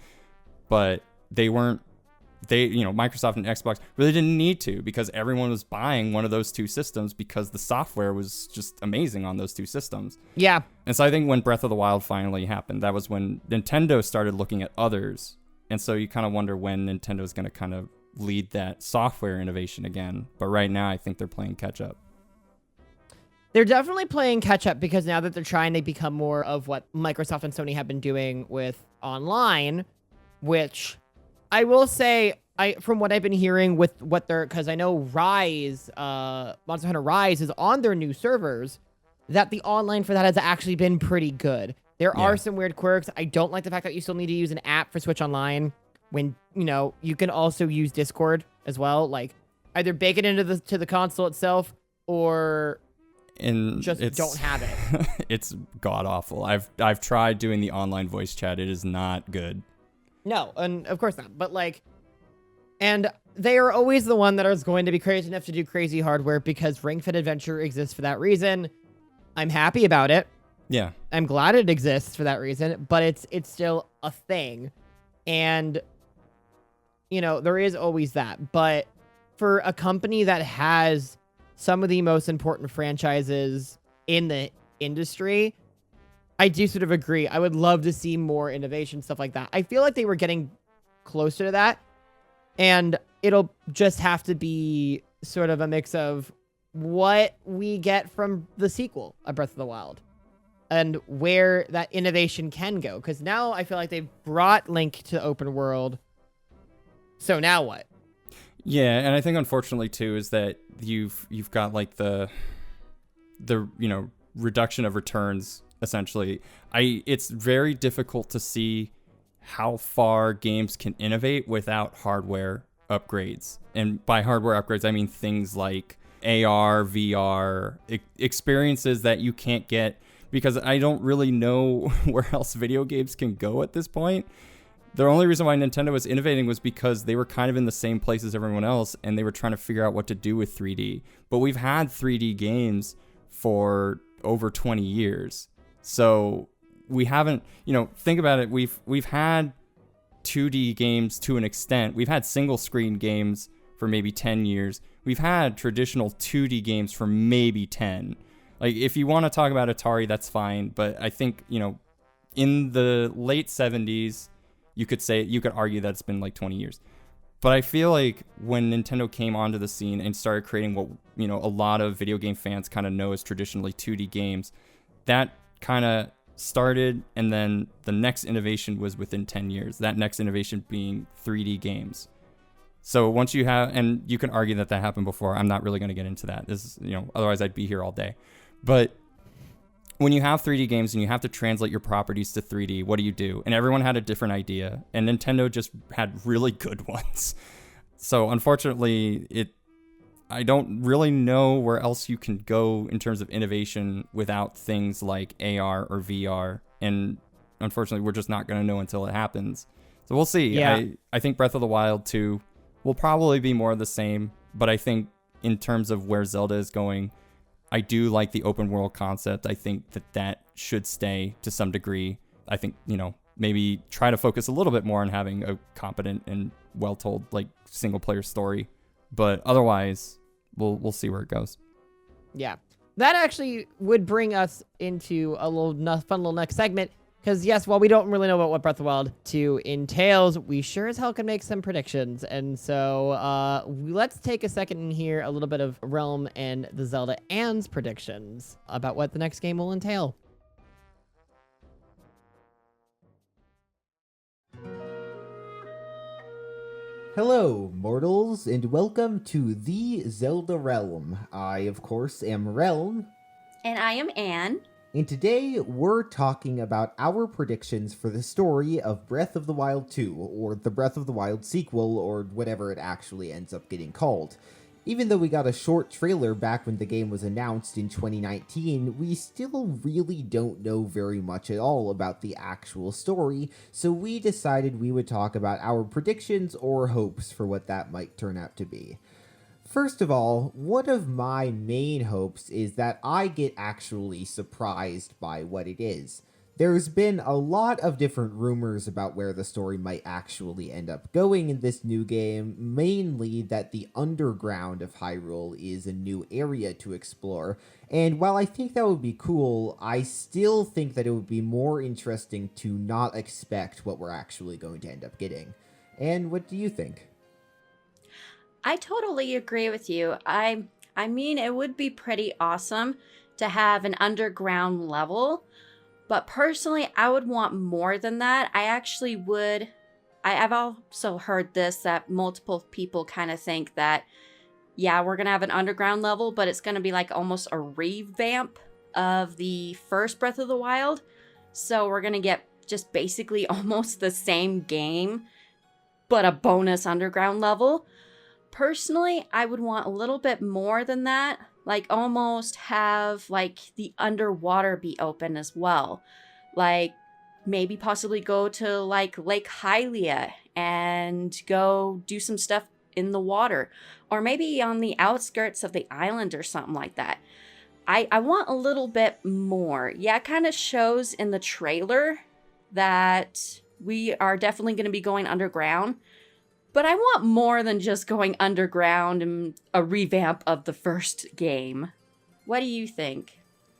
but Microsoft and Xbox really didn't need to, because everyone was buying one of those two systems because the software was just amazing on those two systems. Yeah. And so I think when Breath of the Wild finally happened, that was when Nintendo started looking at others. And so you kind of wonder when Nintendo is going to kind of lead that software innovation again. But right now, I think they're playing catch up. They're definitely playing catch up, because now that they're trying to become more of what Microsoft and Sony have been doing with online, which I will say, from what I've been hearing with what because I know Rise, Monster Hunter Rise is on their new servers, that the online for that has actually been pretty good. There are some weird quirks. I don't like the fact that you still need to use an app for Switch Online when, you know, you can also use Discord as well. Like, either bake it into the console itself or just don't have it. It's god awful. I've tried doing the online voice chat. It is not good. No, and of course not. But like, and they are always the one that is going to be crazy enough to do crazy hardware, because Ring Fit Adventure exists for that reason. I'm happy about it. Yeah. I'm glad it exists for that reason, but it's still a thing. And, you know, there is always that. But for a company that has some of the most important franchises in the industry, I do sort of agree. I would love to see more innovation, stuff like that. I feel like they were getting closer to that, and it'll just have to be sort of a mix of what we get from the sequel of Breath of the Wild and where that innovation can go. Because now I feel like they've brought Link to open world. So now what? Yeah, and I think unfortunately too is that you've got like the you know, reduction of returns. Essentially, it's very difficult to see how far games can innovate without hardware upgrades. And by hardware upgrades, I mean things like AR, VR, experiences that you can't get, because I don't really know where else video games can go at this point. The only reason why Nintendo was innovating was because they were kind of in the same place as everyone else, and they were trying to figure out what to do with 3D. But we've had 3D games for over 20 years. So we haven't, you know, think about it. We've had 2D games to an extent. We've had single screen games for maybe 10 years. We've had traditional 2D games for maybe 10. Like, if you want to talk about Atari, that's fine. But I think, you know, in the late 70s, you could argue that it's been like 20 years. But I feel like when Nintendo came onto the scene and started creating what, you know, a lot of video game fans kind of know as traditionally 2D games, that kind of started, and then the next innovation was within 10 years. That next innovation being 3D games. So once you have, and you can argue that happened before. I'm not really going to get into that. This is, you know, otherwise I'd be here all day. But when you have 3D games and you have to translate your properties to 3D, what do? And everyone had a different idea, and Nintendo just had really good ones. So unfortunately, I don't really know where else you can go in terms of innovation without things like AR or VR. And unfortunately, we're just not going to know until it happens. So we'll see. Yeah. I think Breath of the Wild 2 will probably be more of the same, but I think in terms of where Zelda is going, I do like the open world concept. I think that should stay to some degree. I think, maybe try to focus a little bit more on having a competent and well-told, like, single-player story. But otherwise, we'll see where it goes. Yeah. That actually would bring us into a fun little next segment. Because, yes, while we don't really know about what Breath of the Wild 2 entails, we sure as hell can make some predictions. And so let's take a second and hear a little bit of Realm and the ZeldaAnn's predictions about what the next game will entail. Hello, mortals, and welcome to TheZeldaRealm. I, of course, am Realm. And I am Anne. And today, we're talking about our predictions for the story of Breath of the Wild 2, or the Breath of the Wild sequel, or whatever it actually ends up getting called. Even though we got a short trailer back when the game was announced in 2019, we still really don't know very much at all about the actual story, so we decided we would talk about our predictions or hopes for what that might turn out to be. First of all, one of my main hopes is that I get actually surprised by what it is. There's been a lot of different rumors about where the story might actually end up going in this new game, mainly that the underground of Hyrule is a new area to explore, and while I think that would be cool, I still think that it would be more interesting to not expect what we're actually going to end up getting. And what do you think? I totally agree with you. I mean, it would be pretty awesome to have an underground level, but personally, I would want more than that. I actually would. I've also heard this, that multiple people kind of think that, yeah, we're going to have an underground level, but it's going to be like almost a revamp of the first Breath of the Wild. So we're going to get just basically almost the same game, but a bonus underground level. Personally, I would want a little bit more than that, like almost have like the underwater be open as well. Like maybe possibly go to like Lake Hylia and go do some stuff in the water, or maybe on the outskirts of the island or something like that. I want a little bit more. Yeah, it kind of shows in the trailer that we are definitely going to be going underground. But I want more than just going underground and a revamp of the first game. What do you think?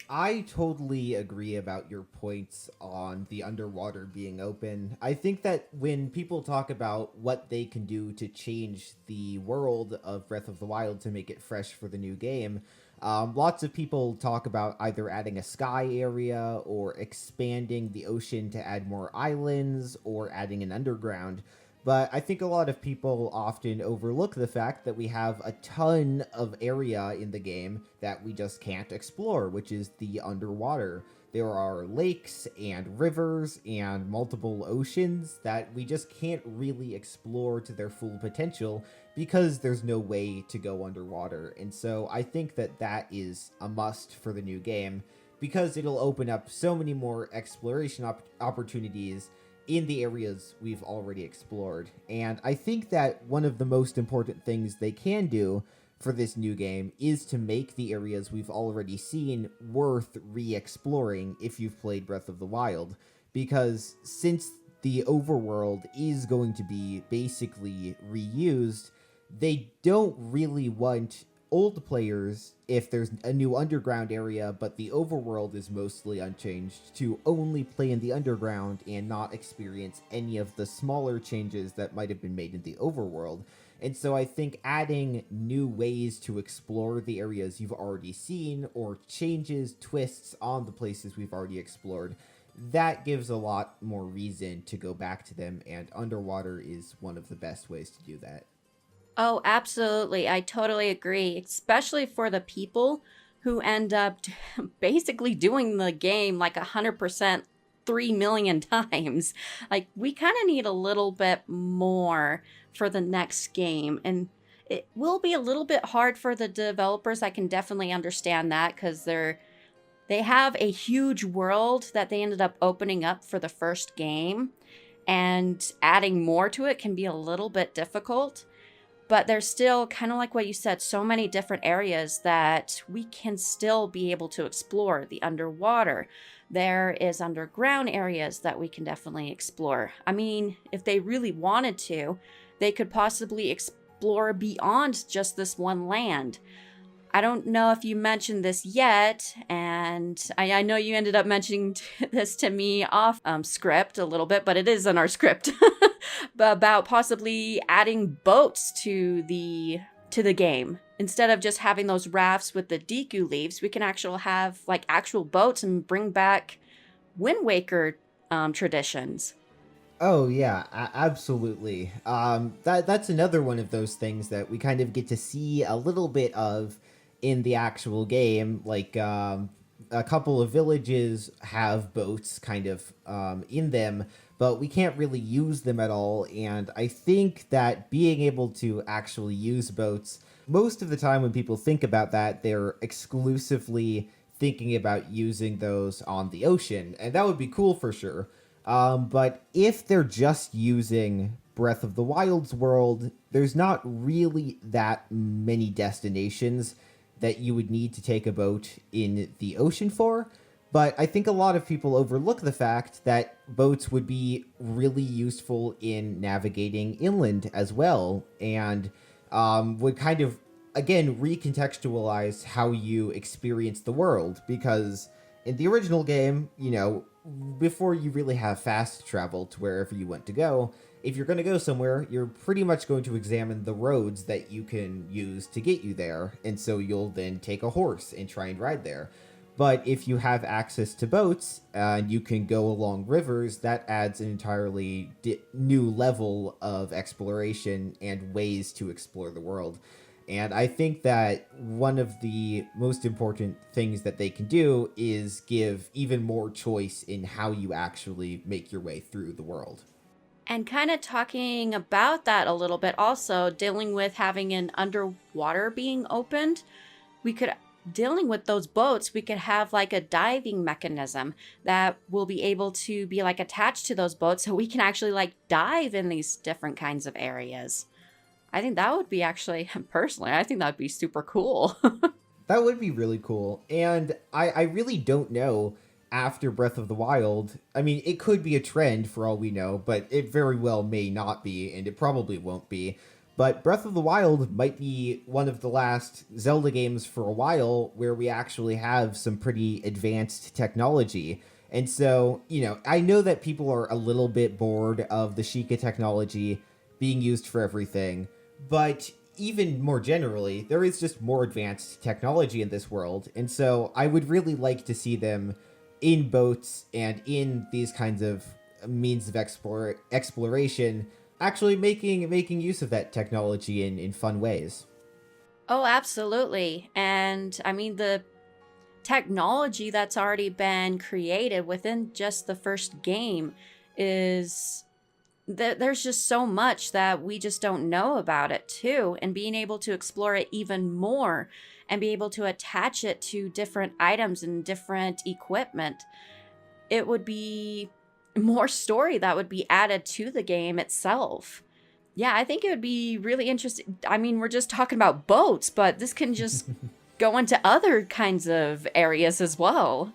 I totally agree about your points on the underwater being open. I think that when people talk about what they can do to change the world of Breath of the Wild to make it fresh for the new game, lots of people talk about either adding a sky area or expanding the ocean to add more islands or adding an underground. But I think a lot of people often overlook the fact that we have a ton of area in the game that we just can't explore, which is the underwater. There are lakes and rivers and multiple oceans that we just can't really explore to their full potential because there's no way to go underwater. And so I think that that is a must for the new game because it'll open up so many more exploration opportunities in the areas we've already explored. And I think that one of the most important things they can do for this new game is to make the areas we've already seen worth re-exploring if you've played Breath of the Wild. Because since the overworld is going to be basically reused, they don't really want old players, if there's a new underground area but the overworld is mostly unchanged, to only play in the underground and not experience any of the smaller changes that might have been made in the overworld. And so I think adding new ways to explore the areas you've already seen, or changes, twists on the places we've already explored, that gives a lot more reason to go back to them, and underwater is one of the best ways to do that. Oh, absolutely. I totally agree, especially for the people who end up basically doing the game like 100% 3 million times. Like, we kind of need a little bit more for the next game. And it will be a little bit hard for the developers. I can definitely understand that, because they have a huge world that they ended up opening up for the first game, and adding more to it can be a little bit difficult. But there's still, kind of like what you said, so many different areas that we can still be able to explore. The underwater. There is underground areas that we can definitely explore. I mean, if they really wanted to, they could possibly explore beyond just this one land. I don't know if you mentioned this yet, and I know you ended up mentioning this to me off script a little bit, but it is in our script, about possibly adding boats to the game. Instead of just having those rafts with the Deku leaves, we can actually have like actual boats and bring back Wind Waker traditions. Oh yeah, absolutely. That's another one of those things that we kind of get to see a little bit of in the actual game. Like a couple of villages have boats kind of in them, but we can't really use them at all. And I think that being able to actually use boats, most of the time when people think about that, they're exclusively thinking about using those on the ocean, and that would be cool for sure. But if they're just using Breath of the Wild's world, there's not really that many destinations that you would need to take a boat in the ocean for. But I think a lot of people overlook the fact that boats would be really useful in navigating inland as well, and would kind of, again, recontextualize how you experience the world. Because in the original game, you know, before you really have fast travel to wherever you want to go, if you're going to go somewhere, you're pretty much going to examine the roads that you can use to get you there. And so you'll then take a horse and try and ride there. But if you have access to boats and you can go along rivers, that adds an entirely new level of exploration and ways to explore the world. And I think that one of the most important things that they can do is give even more choice in how you actually make your way through the world. And kind of talking about that a little bit, also dealing with having an underwater being opened, dealing with those boats, we could have like a diving mechanism that will be able to be like attached to those boats, so we can actually like dive in these different kinds of areas. I think that would be actually, personally, I think that would be super cool. That would be really cool. And I really don't know after Breath of the Wild. I mean, it could be a trend for all we know, but it very well may not be, and it probably won't be. But Breath of the Wild might be one of the last Zelda games for a while where we actually have some pretty advanced technology. And so, you know, I know that people are a little bit bored of the Sheikah technology being used for everything, but even more generally, there is just more advanced technology in this world. And so I would really like to see them in boats and in these kinds of means of exploration, actually making use of that technology in fun ways. Oh, absolutely. And I mean, the technology that's already been created within just the first game is there's just so much that we just don't know about it too, and being able to explore it even more and be able to attach it to different items and different equipment, it would be more story that would be added to the game itself. Yeah, I think it would be really interesting. I mean, we're just talking about boats, but this can just go into other kinds of areas as well.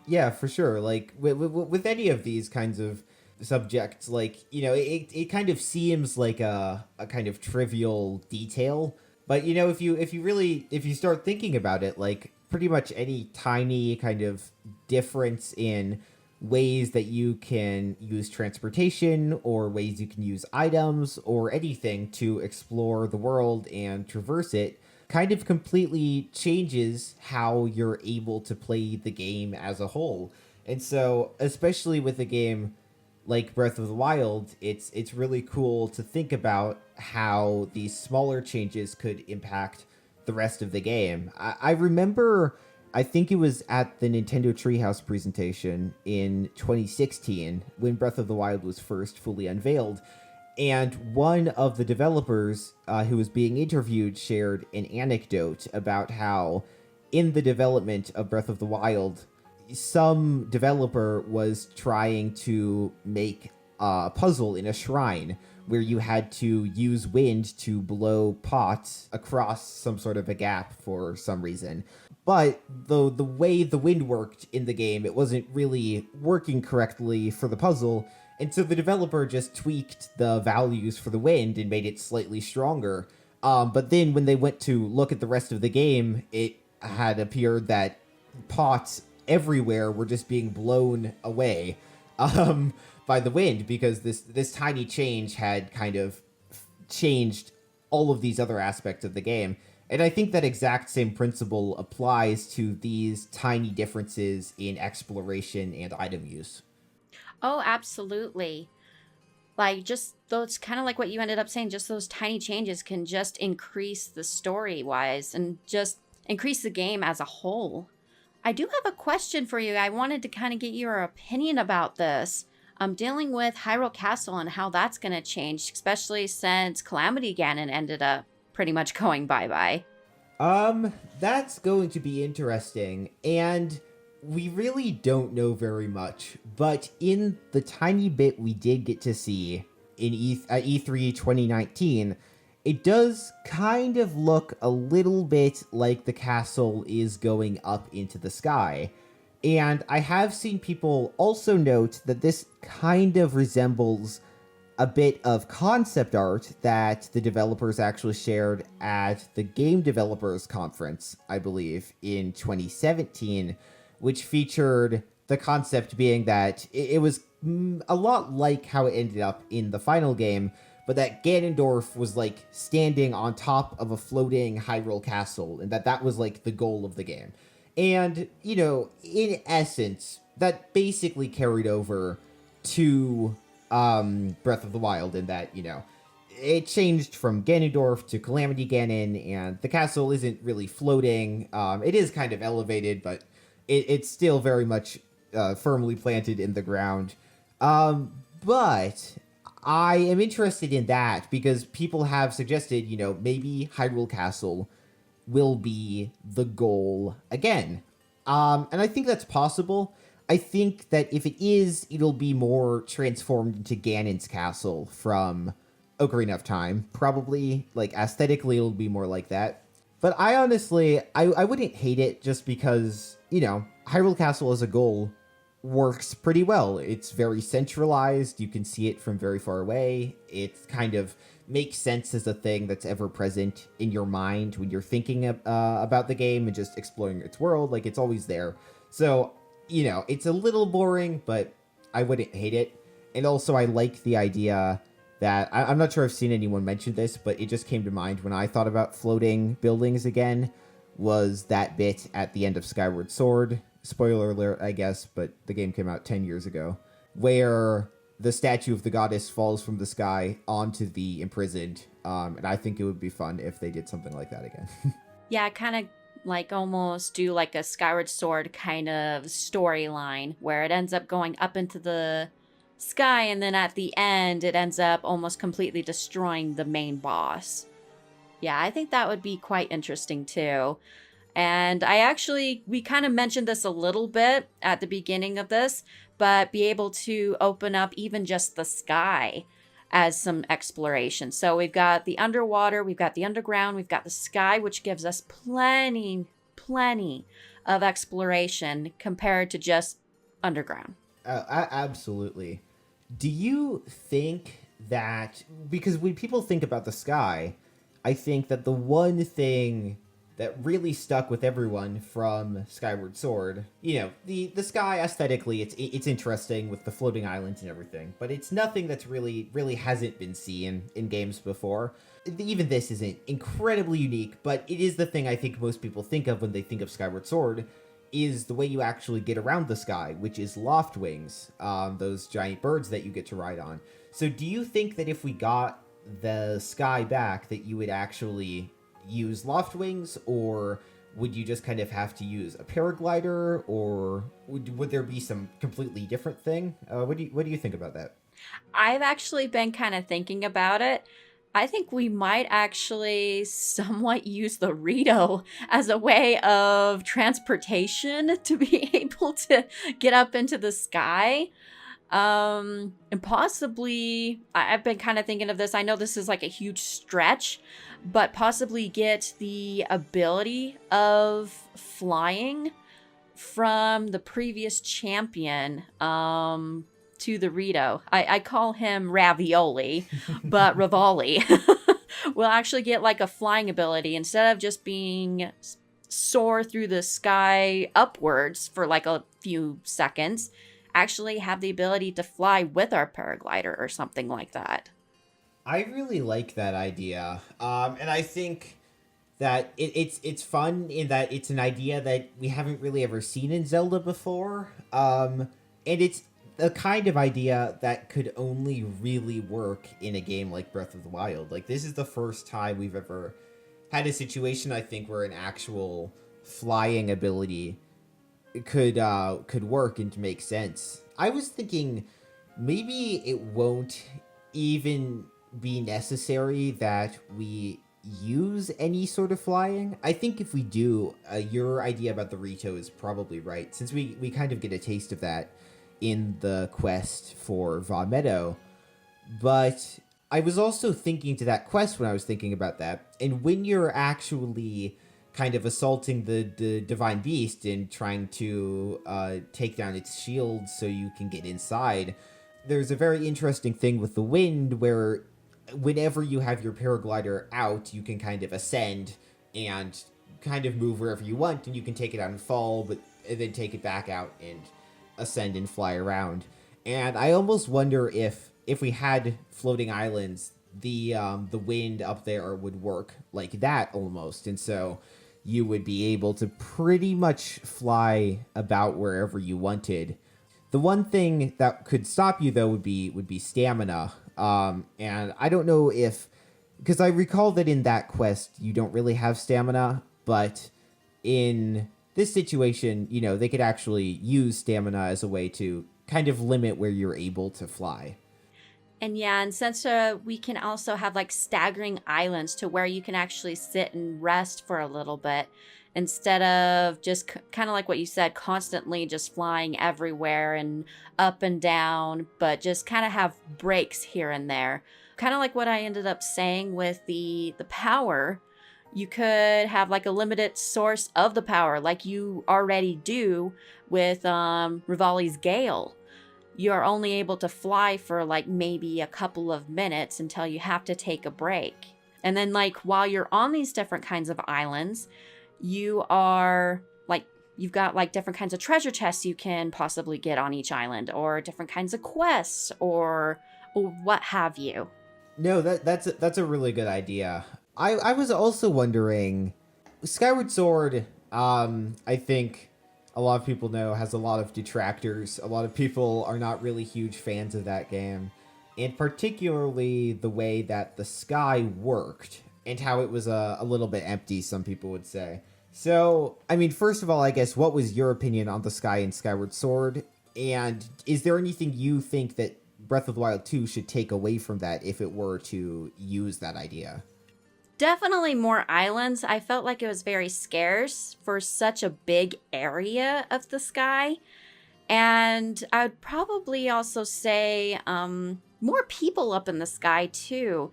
Yeah, for sure. Like with any of these kinds of subjects, like, you know, it kind of seems like a kind of trivial detail, but you know, if you start thinking about it, like pretty much any tiny kind of difference in ways that you can use transportation or ways you can use items or anything to explore the world and traverse it kind of completely changes how you're able to play the game as a whole. And so, especially with a game like Breath of the Wild, it's really cool to think about how these smaller changes could impact the rest of the game. I remember, I think it was at the Nintendo Treehouse presentation in 2016 when Breath of the Wild was first fully unveiled. And one of the developers who was being interviewed shared an anecdote about how in the development of Breath of the Wild, some developer was trying to make a puzzle in a shrine where you had to use wind to blow pots across some sort of a gap for some reason. But the way the wind worked in the game, it wasn't really working correctly for the puzzle. And so the developer just tweaked the values for the wind and made it slightly stronger. But then when they went to look at the rest of the game, it had appeared that pots everywhere were just being blown away by the wind, because this tiny change had kind of changed all of these other aspects of the game. And I think that exact same principle applies to these tiny differences in exploration and item use. Oh, absolutely. Like, just those, kind of like what you ended up saying, just those tiny changes can just increase the story-wise and just increase the game as a whole. I do have a question for you. I wanted to kind of get your opinion about this. I'm dealing with Hyrule Castle and how that's going to change, especially since Calamity Ganon ended up pretty much going bye-bye. That's going to be interesting, and we really don't know very much, but in the tiny bit we did get to see in E3 2019, it does kind of look a little bit like the castle is going up into the sky. And I have seen people also note that this kind of resembles a bit of concept art that the developers actually shared at the Game Developers Conference, I believe, in 2017, which featured the concept being that it was a lot like how it ended up in the final game, but that Ganondorf was like standing on top of a floating Hyrule castle, and that was like the goal of the game. And, you know, in essence, that basically carried over to Breath of the Wild, in that, you know, it changed from Ganondorf to Calamity Ganon, and the castle isn't really floating. It is kind of elevated, but it's still very much firmly planted in the ground. But I am interested in that because people have suggested, you know, maybe Hyrule Castle will be the goal again. And I think that's possible. I think that if it is, it'll be more transformed into Ganon's castle from Ocarina of Time. Probably, like, aesthetically, it'll be more like that. But I honestly, I wouldn't hate it just because, you know, Hyrule Castle as a goal works pretty well. It's very centralized. You can see it from very far away. It kind of makes sense as a thing that's ever present in your mind when you're thinking about the game and just exploring its world. Like, it's always there. So, you know, it's a little boring, but I wouldn't hate it. And also, I like the idea that, I'm not sure I've seen anyone mention this, but it just came to mind when I thought about floating buildings again, was that bit at the end of Skyward Sword. Spoiler alert, I guess, but the game came out 10 years ago, where the statue of the goddess falls from the sky onto the imprisoned. And I think it would be fun if they did something like that again. Yeah, kind of like almost do like a Skyward Sword kind of storyline where it ends up going up into the sky, and then at the end it ends up almost completely destroying the main boss. Yeah, I think that would be quite interesting too. And we kind of mentioned this a little bit at the beginning of this, but be able to open up even just the sky as some exploration. So we've got the underwater, we've got the underground, we've got the sky, which gives us plenty of exploration compared to just underground. Absolutely. Do you think that, because when people think about the sky, I think that the one thing that really stuck with everyone from Skyward Sword, you know, the sky aesthetically, it's interesting with the floating islands and everything, but it's nothing that's really hasn't been seen in games before. Even this isn't incredibly unique, but it is the thing I think most people think of when they think of Skyward Sword, is the way you actually get around the sky, which is loft wings, those giant birds that you get to ride on. So do you think that if we got the sky back, that you would actually use loft wings, or would you just kind of have to use a paraglider, or would there be some completely different thing? What do you think about that? I've actually been kind of thinking about it. I think we might actually somewhat use the Rito as a way of transportation to be able to get up into the sky. And possibly, I've been kind of thinking of this. I know this is like a huge stretch, but possibly get the ability of flying from the previous champion, to the Rito. I call him Ravioli, but Rivali will actually get like a flying ability instead of just being soar through the sky upwards for like a few seconds. Actually have the ability to fly with our paraglider or something like that. I really like that idea, and I think that it's fun in that it's an idea that we haven't really ever seen in Zelda before, and it's the kind of idea that could only really work in a game like Breath of the Wild. Like, this is the first time we've ever had a situation, I think, where an actual flying ability could work and make sense. I was thinking maybe it won't even be necessary that we use any sort of flying. I think if we do, your idea about the Rito is probably right, since we kind of get a taste of that in the quest for Va Meadow. But I was also thinking to that quest when I was thinking about that, and when you're actually kind of assaulting the divine beast and trying to take down its shield so you can get inside, there's a very interesting thing with the wind where whenever you have your paraglider out, you can kind of ascend and kind of move wherever you want, and you can take it out and fall, but and then take it back out and ascend and fly around. And I almost wonder if we had floating islands, the wind up there would work like that almost, and so you would be able to pretty much fly about wherever you wanted. The one thing that could stop you though would be stamina. And I don't know if, because I recall that in that quest you don't really have stamina, but in this situation, you know, they could actually use stamina as a way to kind of limit where you're able to fly. And yeah, and since we can also have like staggering islands to where you can actually sit and rest for a little bit instead of just kind of like what you said, constantly just flying everywhere and up and down, but just kind of have breaks here and there. Kind of like what I ended up saying with the power. You could have like a limited source of the power like you already do with Rivali's Gale. You're only able to fly for like maybe a couple of minutes until you have to take a break. And then like while you're on these different kinds of islands, you are like, you've got like different kinds of treasure chests you can possibly get on each island, or different kinds of quests, or what have you. No, that's a really good idea. I was also wondering, Skyward Sword, I think a lot of people know, has a lot of detractors. A lot of people are not really huge fans of that game. And particularly the way that the sky worked and how it was a little bit empty, some people would say. So, I mean, first of all, I guess, what was your opinion on the sky in Skyward Sword? And is there anything you think that Breath of the Wild 2 should take away from that if it were to use that idea? Definitely more islands. I felt like it was very scarce for such a big area of the sky. And I would probably also say more people up in the sky too.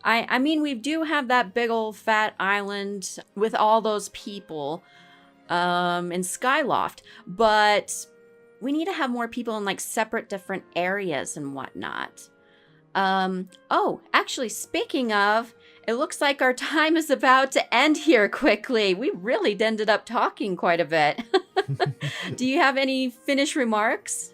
I mean, we do have that big old fat island with all those people in Skyloft, but we need to have more people in like separate different areas and whatnot. Oh, actually, speaking of, it looks like our time is about to end here quickly. We really ended up talking quite a bit. Do you have any finished remarks?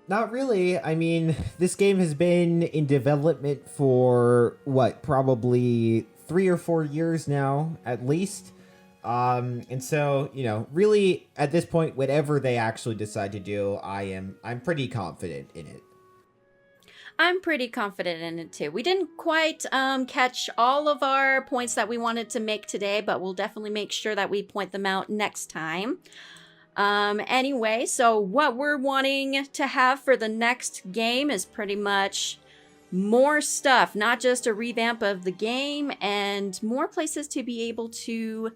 Not really. I mean, this game has been in development for, probably 3 or 4 years now, at least. And so, you know, really, at this point, whatever they actually decide to do, I'm pretty confident in it. I'm pretty confident in it too. We didn't quite catch all of our points that we wanted to make today, but we'll definitely make sure that we point them out next time. Anyway, so what we're wanting to have for the next game is pretty much more stuff, not just a revamp of the game, and more places to be able to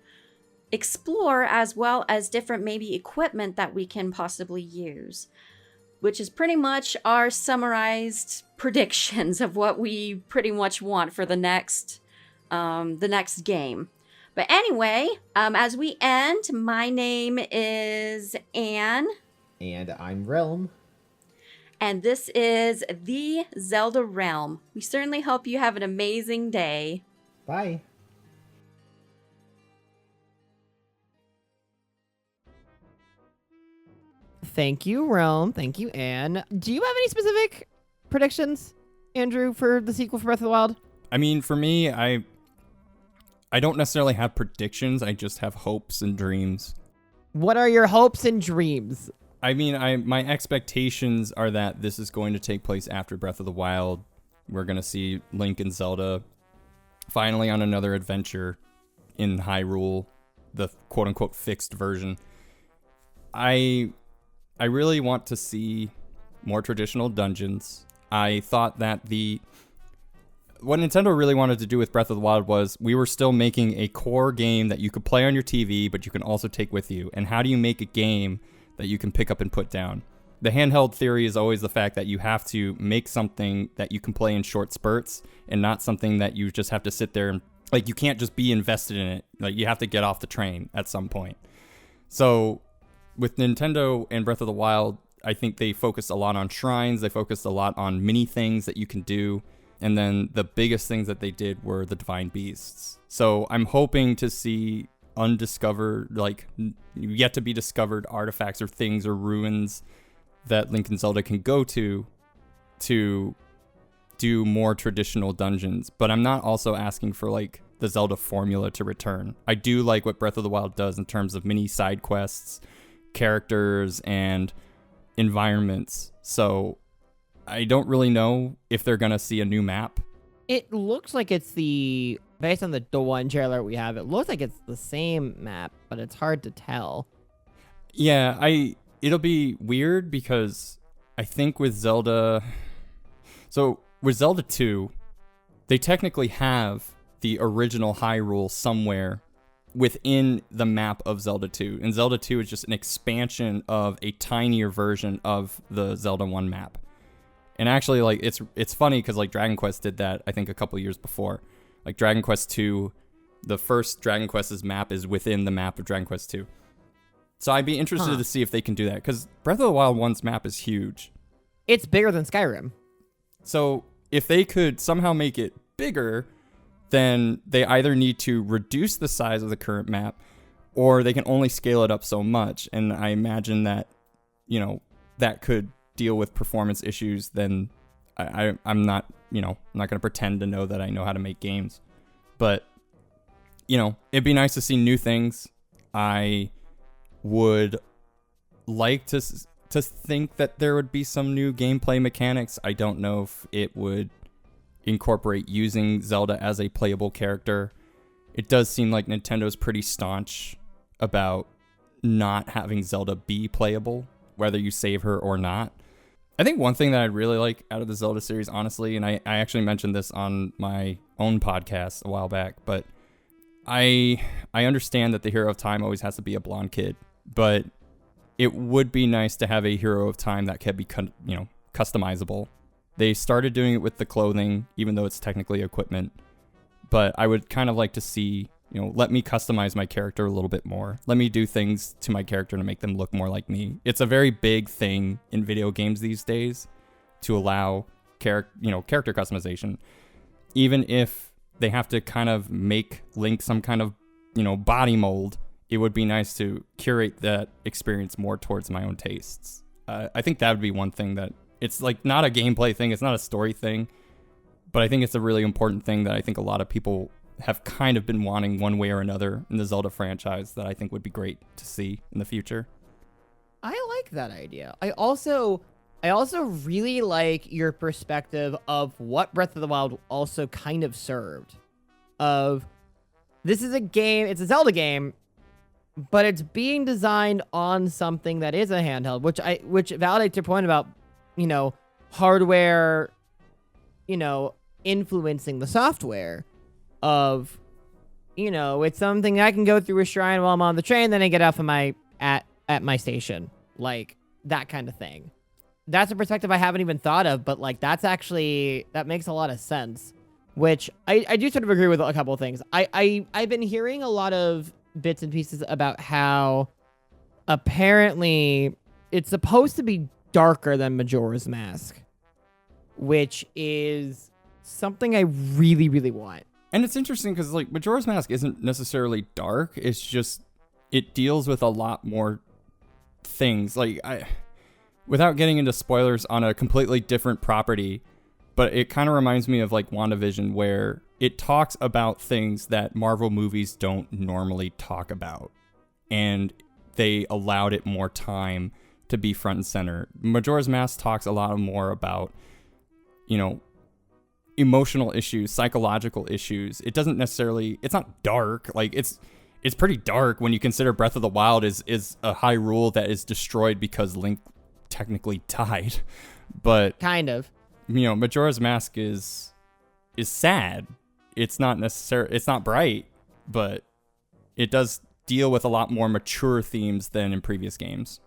explore, as well as different maybe equipment that we can possibly use, which is pretty much our summarized predictions of what we pretty much want for the next game. But anyway, as we end, my name is Anne. And I'm Realm. And this is the Zelda Realm. We certainly hope you have an amazing day. Bye. Thank you, Realm. Thank you, Anne. Do you have any specific predictions, Andrew, for the sequel for Breath of the Wild? I mean, for me, I don't necessarily have predictions. I just have hopes and dreams. What are your hopes and dreams? I mean, my expectations are that this is going to take place after Breath of the Wild. We're going to see Link and Zelda finally on another adventure in Hyrule, the quote-unquote fixed version. I really want to see more traditional dungeons. I thought that what Nintendo really wanted to do with Breath of the Wild was we were still making a core game that you could play on your TV, but you can also take with you. And how do you make a game that you can pick up and put down? The handheld theory is always the fact that you have to make something that you can play in short spurts and not something that you just have to sit there and, like, you can't just be invested in it. Like, you have to get off the train at some point. So with Nintendo and Breath of the Wild, I think they focused a lot on shrines. They focused a lot on mini things that you can do. And then the biggest things that they did were the divine beasts. So I'm hoping to see undiscovered, like yet to be discovered artifacts or things or ruins that Link and Zelda can go to do more traditional dungeons. But I'm not also asking for like the Zelda formula to return. I do like what Breath of the Wild does in terms of mini side quests, characters, and environments. So I don't really know if they're gonna see a new map. It looks like it's based on the one trailer we have, it looks like it's the same map, but it's hard to tell. Yeah, it'll be weird because I think with Zelda 2, they technically have the original Hyrule somewhere within the map of Zelda 2. And Zelda 2 is just an expansion of a tinier version of the Zelda 1 map. And actually, like, it's funny because, like, Dragon Quest did that, I think, a couple years before. Like, Dragon Quest 2, the first Dragon Quest's map is within the map of Dragon Quest 2. So I'd be interested to see if they can do that, because Breath of the Wild 1's map is huge. It's bigger than Skyrim. So if they could somehow make it bigger, then they either need to reduce the size of the current map, or they can only scale it up so much. And I imagine that, you know, that could deal with performance issues. Then I'm not, you know, I'm not going to pretend to know that I know how to make games. But, you know, it'd be nice to see new things. I would like to think that there would be some new gameplay mechanics. I don't know if it would incorporate using Zelda as a playable character. It does seem like Nintendo's pretty staunch about not having Zelda be playable, whether you save her or not. I think one thing that I'd really like out of the Zelda series, honestly, and I actually mentioned this on my own podcast a while back, but I understand that the hero of time always has to be a blonde kid, but it would be nice to have a hero of time that can be, you know, customizable. They started doing it with the clothing, even though it's technically equipment, but I would kind of like to see, you know, let me customize my character a little bit more. Let me do things to my character to make them look more like me. It's a very big thing in video games these days to allow character customization, even if they have to kind of make Link some kind of, you know, body mold. It would be nice to curate that experience more towards my own tastes. I think that would be one thing that it's like not a gameplay thing. It's not a story thing, but I think it's a really important thing that I think a lot of people have kind of been wanting one way or another in the Zelda franchise that I think would be great to see in the future. I like that idea. I also I also really like your perspective of what Breath of the Wild also kind of served. Of, this is a game, it's a Zelda game, but it's being designed on something that is a handheld, which validates your point about, hardware, influencing the software of, it's something I can go through a shrine while I'm on the train, then I get off of at my station, like that kind of thing. That's a perspective I haven't even thought of, but like that makes a lot of sense, which I do sort of agree with a couple of things. I've been hearing a lot of bits and pieces about how apparently it's supposed to be darker than Majora's Mask, which is something I really, really want. And it's interesting because like Majora's Mask isn't necessarily dark. It's just, it deals with a lot more things. Like without getting into spoilers on a completely different property, but it kind of reminds me of like WandaVision, where it talks about things that Marvel movies don't normally talk about. And they allowed it more time to be front and center. Majora's Mask talks a lot more about, emotional issues, psychological issues. It doesn't necessarily, it's not dark. Like it's pretty dark when you consider Breath of the Wild is a Hyrule that is destroyed because Link technically died. But kind of, Majora's Mask is sad. It's not bright, but it does deal with a lot more mature themes than in previous games.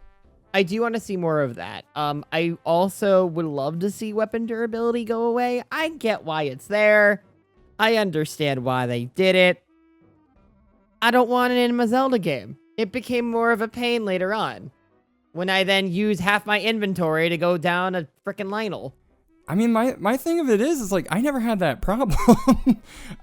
I do want to see more of that. I also would love to see weapon durability go away. I get why it's there. I understand why they did it. I don't want it in my Zelda game. It became more of a pain later on, when I then use half my inventory to go down a frickin' Lionel. I mean, my thing of it is like, I never had that problem.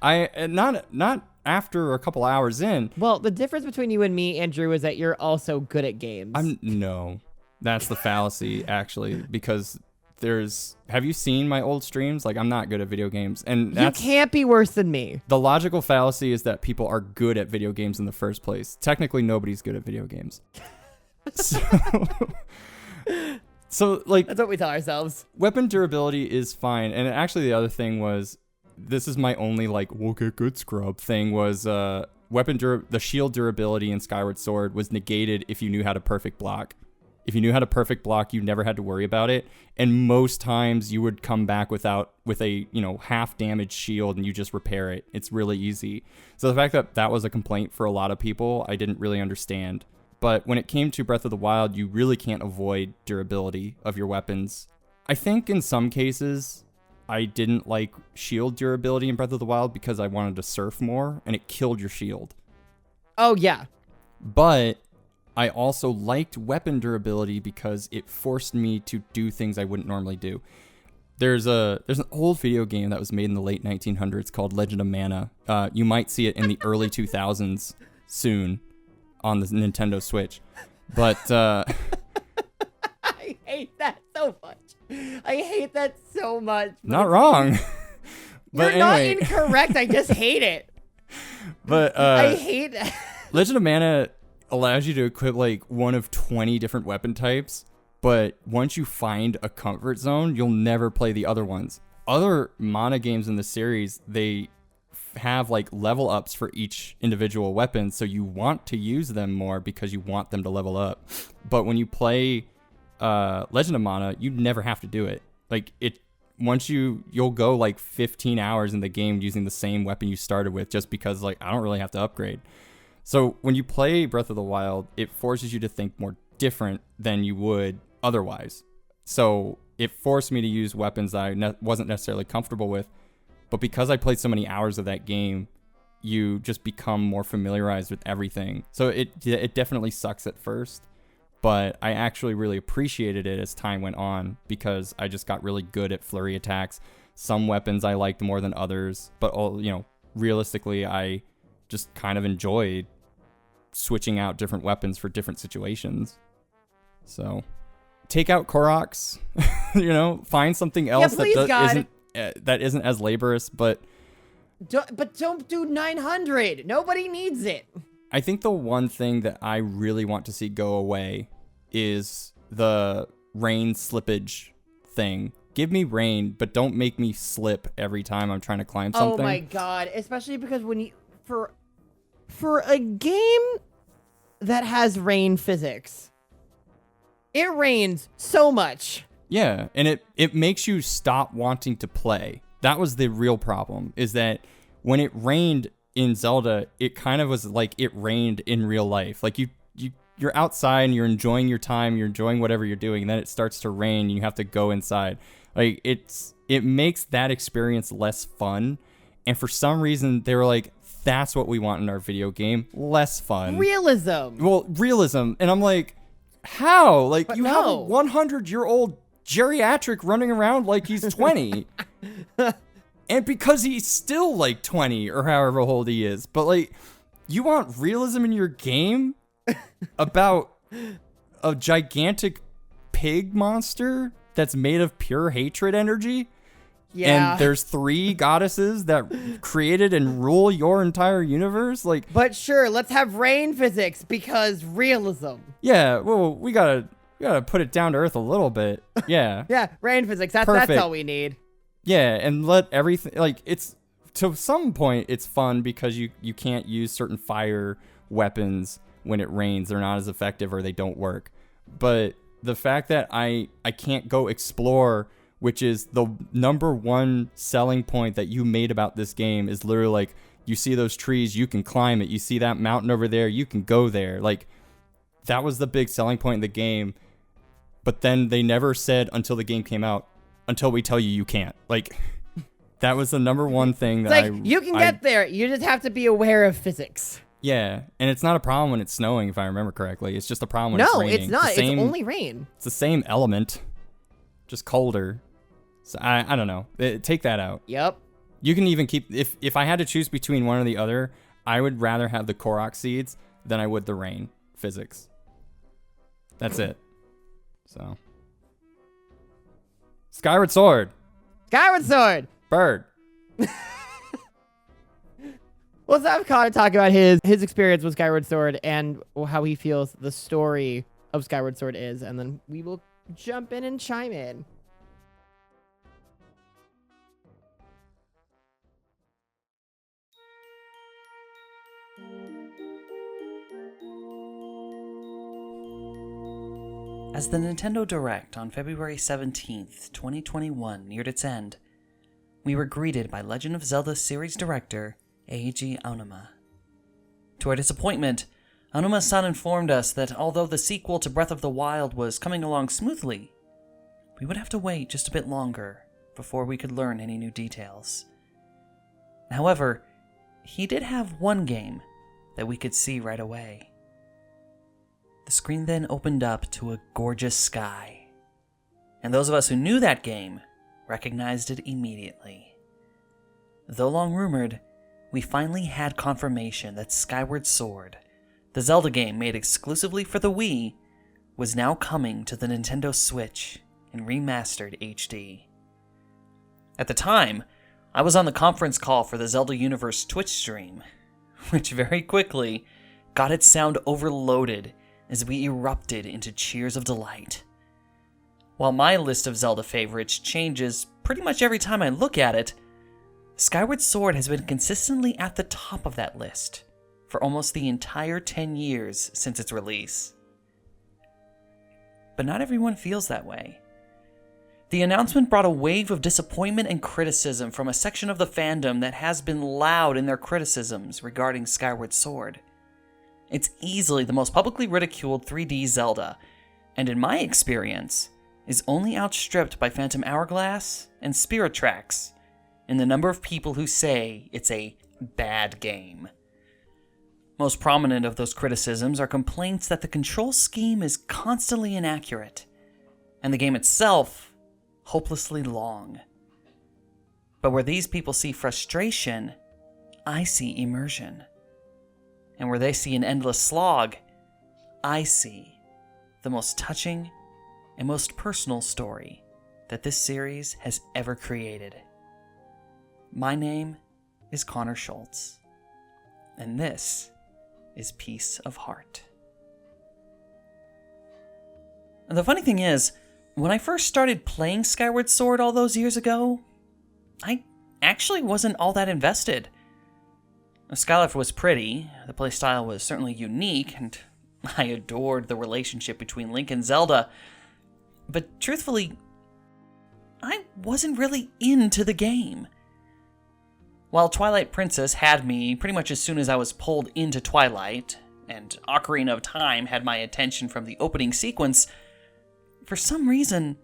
Not after a couple hours in. Well, the difference between you and me, Andrew, is that you're also good at games. No, that's the fallacy, actually, because have you seen my old streams? Like, I'm not good at video games. And you can't be worse than me. The logical fallacy is that people are good at video games in the first place. Technically, nobody's good at video games. So, like, that's what we tell ourselves. Weapon durability is fine. And actually, the other thing was, this is my only, like, we'll get good scrub thing, was the shield durability in Skyward Sword was negated if you knew how to perfect block. If you knew how to perfect block, you never had to worry about it. And most times you would come back with a, half damaged shield and you just repair it. It's really easy. So the fact that that was a complaint for a lot of people, I didn't really understand. But when it came to Breath of the Wild, you really can't avoid durability of your weapons. I think in some cases, I didn't like shield durability in Breath of the Wild because I wanted to surf more, and it killed your shield. Oh, yeah. But I also liked weapon durability because it forced me to do things I wouldn't normally do. There's an old video game that was made in the late 1900s called Legend of Mana. You might see it in the early 2000s soon on the Nintendo Switch. But I hate that so much. I hate that so much. Not wrong. But You're anyway. not incorrect. I just hate it. But I hate that. Legend of Mana allows you to equip like one of 20 different weapon types, but once you find a comfort zone, you'll never play the other ones. Other Mana games in the series, they have like level ups for each individual weapon, so you want to use them more because you want them to level up. But when you play Legend of Mana, you never have to do it. Like once you'll go like 15 hours in the game using the same weapon you started with, just because like I don't really have to upgrade. So when you play Breath of the Wild, it forces you to think more different than you would otherwise. So it forced me to use weapons that I wasn't necessarily comfortable with. But because I played so many hours of that game, you just become more familiarized with everything. So it definitely sucks at first, but I actually really appreciated it as time went on because I just got really good at flurry attacks. Some weapons I liked more than others, but realistically, I just kind of enjoyed switching out different weapons for different situations. So take out Koroks, find something else that isn't as laborious, but don't do 900. Nobody needs it. I think the one thing that I really want to see go away is the rain slippage thing. Give me rain, but don't make me slip every time I'm trying to climb something. Oh my god, especially because when you for a game that has rain physics, it rains so much. Yeah, and it makes you stop wanting to play. That was the real problem, is that when it rained in Zelda, it kind of was like it rained in real life. Like you're outside and you're enjoying your time, you're enjoying whatever you're doing, and then it starts to rain and you have to go inside. Like it makes that experience less fun. And for some reason they were like, that's what we want in our video game, less fun. Realism. Well, realism. And I'm like, how? Like, But you have a 100-year-old geriatric running around like he's 20. And because he's still like 20 or however old he is. But like, you want realism in your game about a gigantic pig monster that's made of pure hatred energy? Yeah. And there's 3 goddesses that created and rule your entire universe? Like, But sure, let's have rain physics because realism. yeah, well, we gotta put it down to earth a little bit. Yeah. Yeah, rain physics. That's Perfect. all we need. Yeah, and let everything, like, it's, to some point, it's fun because you can't use certain fire weapons when it rains. They're not as effective or they don't work. But the fact that I can't go explore, which is the number one selling point that you made about this game, is literally like, you see those trees, you can climb it. You see that mountain over there, you can go there. Like, that was the big selling point in the game. But then they never said until the game came out, until we tell you you can't. Like, that was the number one thing that It's like, you can get there. You just have to be aware of physics. Yeah, and it's not a problem when it's snowing, if I remember correctly. It's just a problem when it's raining. No, it's not. The same, it's only rain. It's the same element, just colder. So I don't know. Take that out. Yep. You can even keep, if I had to choose between one or the other, I would rather have the Korok seeds than I would the rain physics. That's it. So. Skyward Sword. Skyward Sword. Bird. Well, let's have Connor talk about his experience with Skyward Sword and how he feels the story of Skyward Sword is, and then we will jump in and chime in. As the Nintendo Direct on February 17th, 2021 neared its end, we were greeted by Legend of Zelda series director Eiji Aonuma. To our disappointment, Aonuma-san informed us that although the sequel to Breath of the Wild was coming along smoothly, we would have to wait just a bit longer before we could learn any new details. However, he did have one game that we could see right away. The screen then opened up to a gorgeous sky, and those of us who knew that game recognized it immediately. Though long rumored, we finally had confirmation that Skyward Sword, the Zelda game made exclusively for the Wii, was now coming to the Nintendo Switch in remastered HD. At the time, I was on the conference call for the Zelda Universe Twitch stream, which very quickly got its sound overloaded as we erupted into cheers of delight. While my list of Zelda favorites changes pretty much every time I look at it, Skyward Sword has been consistently at the top of that list for almost the entire 10 years since its release. But not everyone feels that way. The announcement brought a wave of disappointment and criticism from a section of the fandom that has been loud in their criticisms regarding Skyward Sword. It's easily the most publicly ridiculed 3D Zelda, and in my experience, is only outstripped by Phantom Hourglass and Spirit Tracks in the number of people who say it's a bad game. Most prominent of those criticisms are complaints that the control scheme is constantly inaccurate, and the game itself hopelessly long. But where these people see frustration, I see immersion. And where they see an endless slog, I see the most touching and most personal story that this series has ever created. My name is Connor Schultz, and this is Piece of Heart. And the funny thing is, when I first started playing Skyward Sword all those years ago, I actually wasn't all that invested. Skylife was pretty, the playstyle was certainly unique, and I adored the relationship between Link and Zelda, but truthfully, I wasn't really into the game. While Twilight Princess had me pretty much as soon as I was pulled into Twilight, and Ocarina of Time had my attention from the opening sequence, for some reason,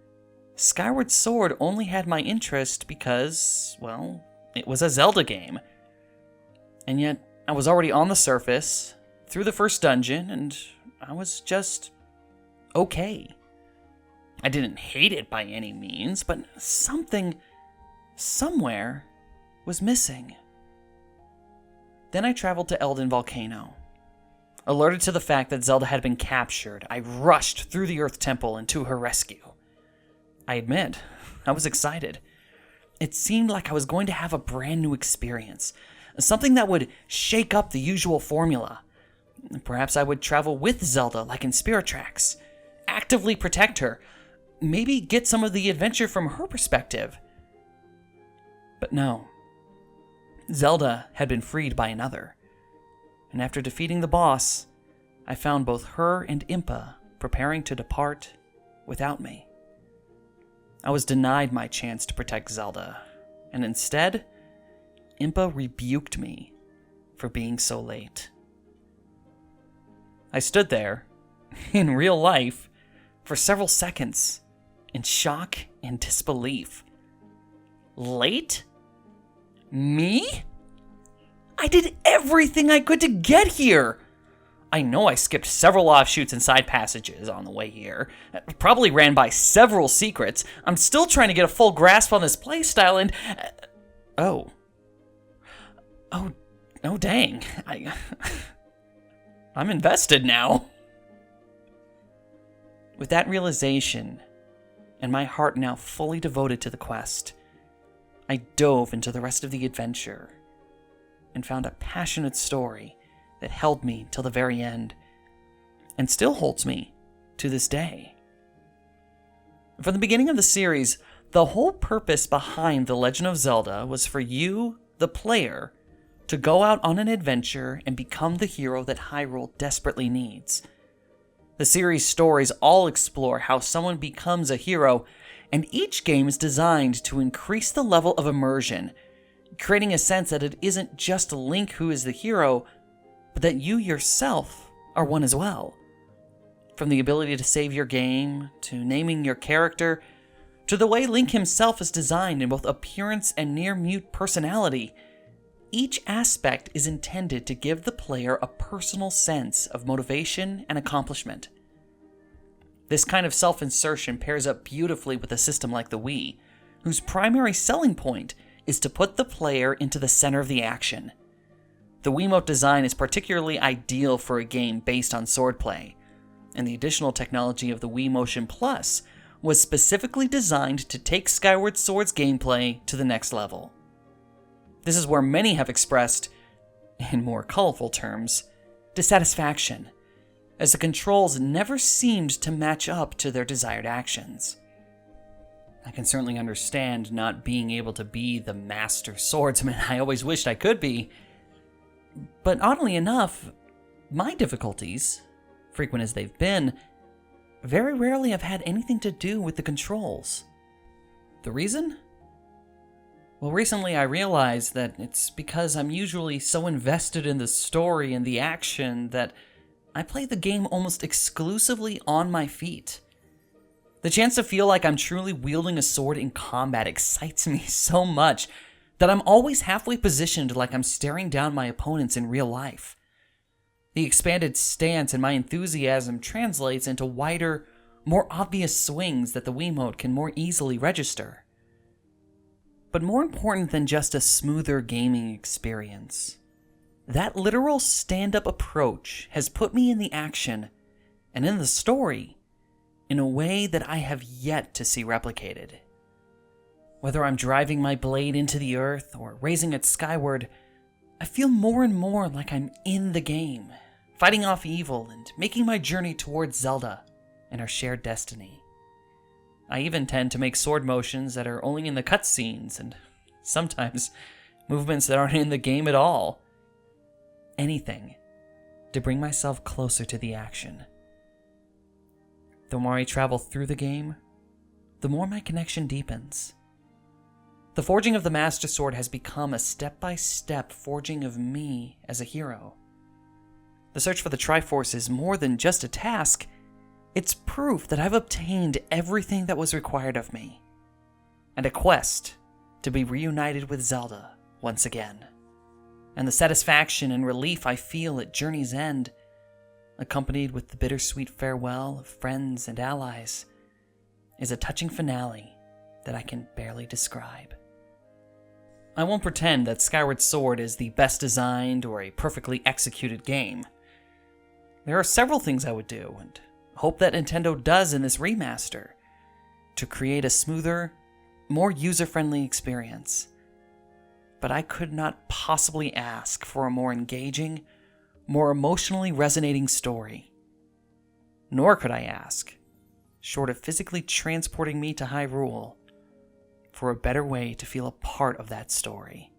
Skyward Sword only had my interest because, well, it was a Zelda game. And yet, I was already on the surface, through the first dungeon, and I was just okay. I didn't hate it by any means, but something, somewhere, was missing. Then I traveled to Elden Volcano. Alerted to the fact that Zelda had been captured, I rushed through the Earth Temple and to her rescue. I admit, I was excited. It seemed like I was going to have a brand new experience, something that would shake up the usual formula. Perhaps I would travel with Zelda like in Spirit Tracks, actively protect her, maybe get some of the adventure from her perspective. But no. Zelda had been freed by another, and after defeating the boss, I found both her and Impa preparing to depart without me. I was denied my chance to protect Zelda, and instead, Impa rebuked me for being so late. I stood there, in real life, for several seconds, in shock and disbelief. Late? Me? I did everything I could to get here! I know I skipped several offshoots and side passages on the way here. Probably ran by several secrets. I'm still trying to get a full grasp on this playstyle and... Oh, dang. I'm invested now. With that realization, and my heart now fully devoted to the quest, I dove into the rest of the adventure and found a passionate story that held me till the very end, and still holds me to this day. From the beginning of the series, the whole purpose behind The Legend of Zelda was for you, the player, to go out on an adventure and become the hero that Hyrule desperately needs. The series' stories all explore how someone becomes a hero, and each game is designed to increase the level of immersion, creating a sense that it isn't just Link who is the hero, but that you yourself are one as well. From the ability to save your game, to naming your character, to the way Link himself is designed in both appearance and near-mute personality, each aspect is intended to give the player a personal sense of motivation and accomplishment. This kind of self-insertion pairs up beautifully with a system like the Wii, whose primary selling point is to put the player into the center of the action. The Wiimote design is particularly ideal for a game based on swordplay, and the additional technology of the Wii Motion Plus was specifically designed to take Skyward Sword's gameplay to the next level. This is where many have expressed, in more colorful terms, dissatisfaction, as the controls never seemed to match up to their desired actions. I can certainly understand not being able to be the master swordsman I always wished I could be, but oddly enough, my difficulties, frequent as they've been, very rarely have had anything to do with the controls. The reason? Well, recently I realized that it's because I'm usually so invested in the story and the action that I play the game almost exclusively on my feet. The chance to feel like I'm truly wielding a sword in combat excites me so much that I'm always halfway positioned like I'm staring down my opponents in real life. The expanded stance and my enthusiasm translates into wider, more obvious swings that the Wiimote can more easily register. But more important than just a smoother gaming experience, that literal stand-up approach has put me in the action, and in the story, in a way that I have yet to see replicated. Whether I'm driving my blade into the earth or raising it skyward, I feel more and more like I'm in the game, fighting off evil and making my journey towards Zelda and our shared destiny. I even tend to make sword motions that are only in the cutscenes, and sometimes movements that aren't in the game at all. Anything to bring myself closer to the action. The more I travel through the game, the more my connection deepens. The forging of the Master Sword has become a step-by-step forging of me as a hero. The search for the Triforce is more than just a task. It's proof that I've obtained everything that was required of me, and a quest to be reunited with Zelda once again. And the satisfaction and relief I feel at Journey's End, accompanied with the bittersweet farewell of friends and allies, is a touching finale that I can barely describe. I won't pretend that Skyward Sword is the best designed or a perfectly executed game. There are several things I would do, and hope that Nintendo does in this remaster, to create a smoother, more user-friendly experience. But I could not possibly ask for a more engaging, more emotionally resonating story. Nor could I ask, short of physically transporting me to Hyrule, for a better way to feel a part of that story.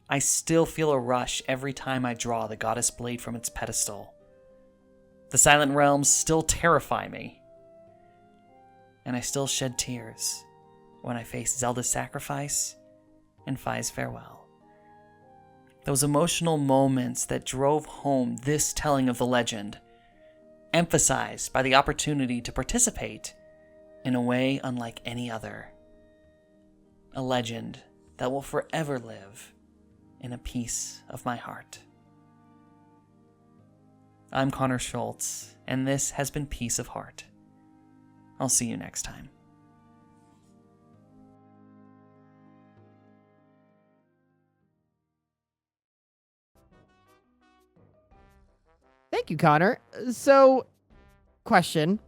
I still feel a rush every time I draw the Goddess Blade from its pedestal. The Silent Realms still terrify me. And I still shed tears when I face Zelda's sacrifice and Fi's farewell. Those emotional moments that drove home this telling of the legend, emphasized by the opportunity to participate in a way unlike any other. A legend that will forever live in a piece of my heart. I'm Connor Schultz, and this has been Piece of Heart. I'll see you next time. Thank you, Connor. So, question.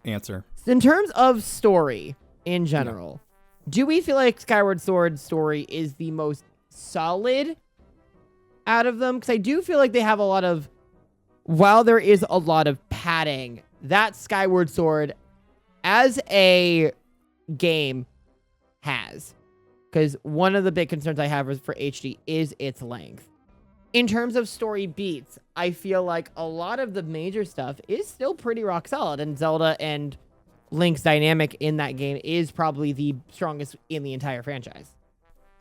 Answer. In terms of story in general, do we feel like Skyward Sword's story is the most solid out of them? Because I do feel like they have a lot of, while there is a lot of padding, that Skyward Sword as a game has. Because one of the big concerns I have for HD is its length. In terms of story beats, I feel like a lot of the major stuff is still pretty rock solid, and Zelda and Link's dynamic in that game is probably the strongest in the entire franchise.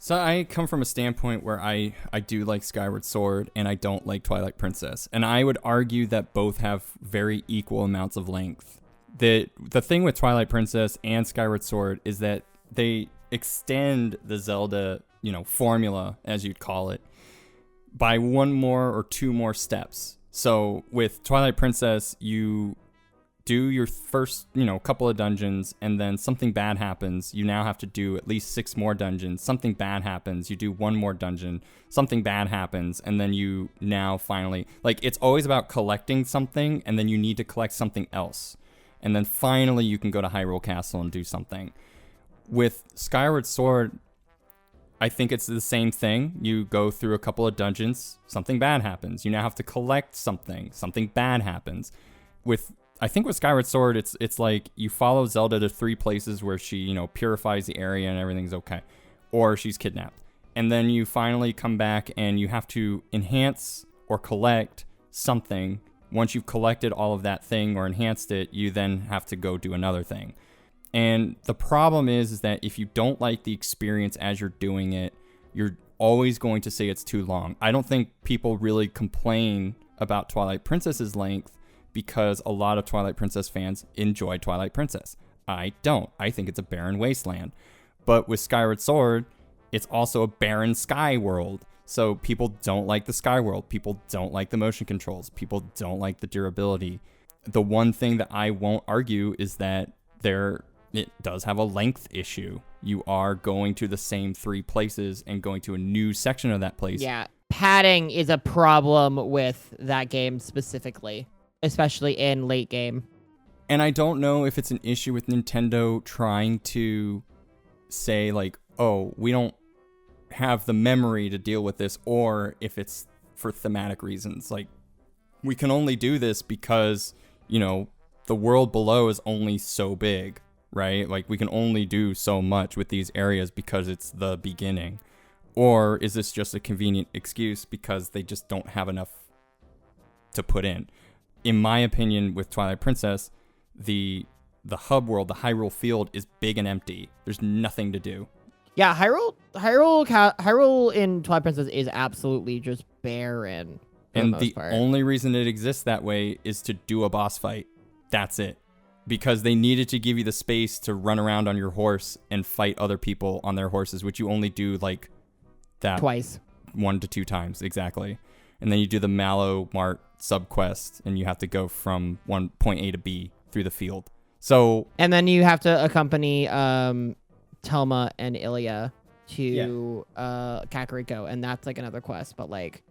So I come from a standpoint where I do like Skyward Sword and I don't like Twilight Princess. And I would argue that both have very equal amounts of length. The thing with Twilight Princess and Skyward Sword is that they extend the Zelda, formula, as you'd call it, by one more or two more steps. So with Twilight Princess, you do your first, couple of dungeons, and then something bad happens. You now have to do at least 6 more dungeons. Something bad happens. You do 1 more dungeon. Something bad happens, and then you now finally... it's always about collecting something, and then you need to collect something else. And then finally you can go to Hyrule Castle and do something. With Skyward Sword, I think it's the same thing. You go through a couple of dungeons. Something bad happens. You now have to collect something. Something bad happens. I think with Skyward Sword, it's like you follow Zelda to 3 places where she, purifies the area and everything's okay. Or she's kidnapped. And then you finally come back and you have to enhance or collect something. Once you've collected all of that thing or enhanced it, you then have to go do another thing. And the problem is that if you don't like the experience as you're doing it, you're always going to say it's too long. I don't think people really complain about Twilight Princess's length, because a lot of Twilight Princess fans enjoy Twilight Princess. I don't. I think it's a barren wasteland. But with Skyward Sword, it's also a barren sky world. So people don't like the sky world. People don't like the motion controls. People don't like the durability. The one thing that I won't argue is that it does have a length issue. You are going to the same 3 places and going to a new section of that place. Yeah, padding is a problem with that game specifically, especially in late game. And I don't know if it's an issue with Nintendo trying to say we don't have the memory to deal with this, or if it's for thematic reasons. We can only do this because, the world below is only so big, right? Like, we can only do so much with these areas because it's the beginning. Or is this just a convenient excuse because they just don't have enough to put in? In my opinion, with Twilight Princess, the hub world, the Hyrule field, is big and empty. There's nothing to do. Yeah, Hyrule in Twilight Princess is absolutely just barren. And the only reason it exists that way is to do a boss fight. That's it. Because they needed to give you the space to run around on your horse and fight other people on their horses, which you only do like that twice, 1 to 2 times exactly. And then you do the Mallow Mart subquest, and you have to go from point A to B through the field. So, and then you have to accompany Telma and Ilya to Kakariko, and that's like another quest. But like,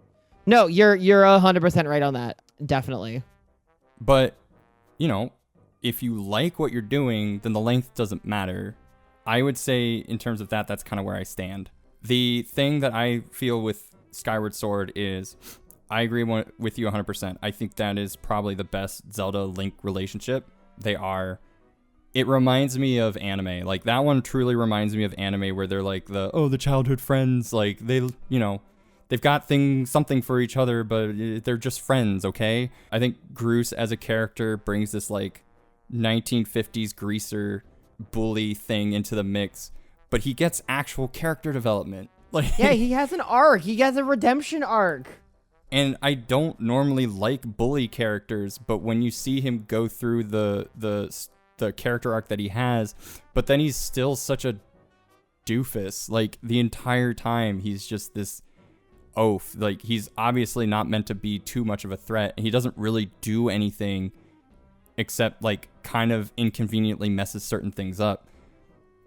no, you're 100% right on that, definitely. But you know, if you like what you're doing, then the length doesn't matter. I would say in terms of that, that's kind of where I stand. The thing that I feel with Skyward Sword is, I agree with you 100%. I think that is probably the best Zelda-Link relationship. It reminds me of anime. Like, that one truly reminds me of anime, where they're like the childhood friends. Like, they, you know, they've got something for each other, but they're just friends, okay? I think Groose as a character brings this like 1950s greaser bully thing into the mix, but he gets actual character development. Like, yeah, he has an arc. He has a redemption arc. And I don't normally like bully characters, but when you see him go through the character arc that he has, but then he's still such a doofus. Like, the entire time he's just this oaf. Like, he's obviously not meant to be too much of a threat, and he doesn't really do anything except like kind of inconveniently messes certain things up.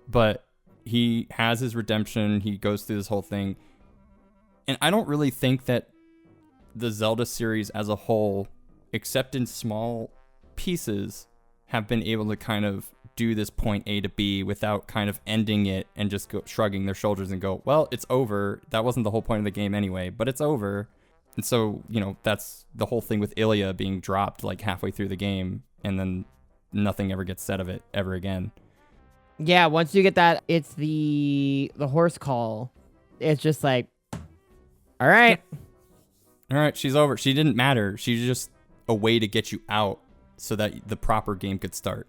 But he has his redemption. He goes through this whole thing. And I don't really think that the Zelda series as a whole, except in small pieces, have been able to kind of do this point A to B without kind of ending it and just shrugging their shoulders and go, well, it's over. That wasn't the whole point of the game anyway, but it's over. And so, you know, that's the whole thing with Ilya being dropped like halfway through the game, and then nothing ever gets said of it ever again. Yeah, once you get that, it's the horse call. It's just like, all right. All right, she's over. She didn't matter. She's just a way to get you out so that the proper game could start.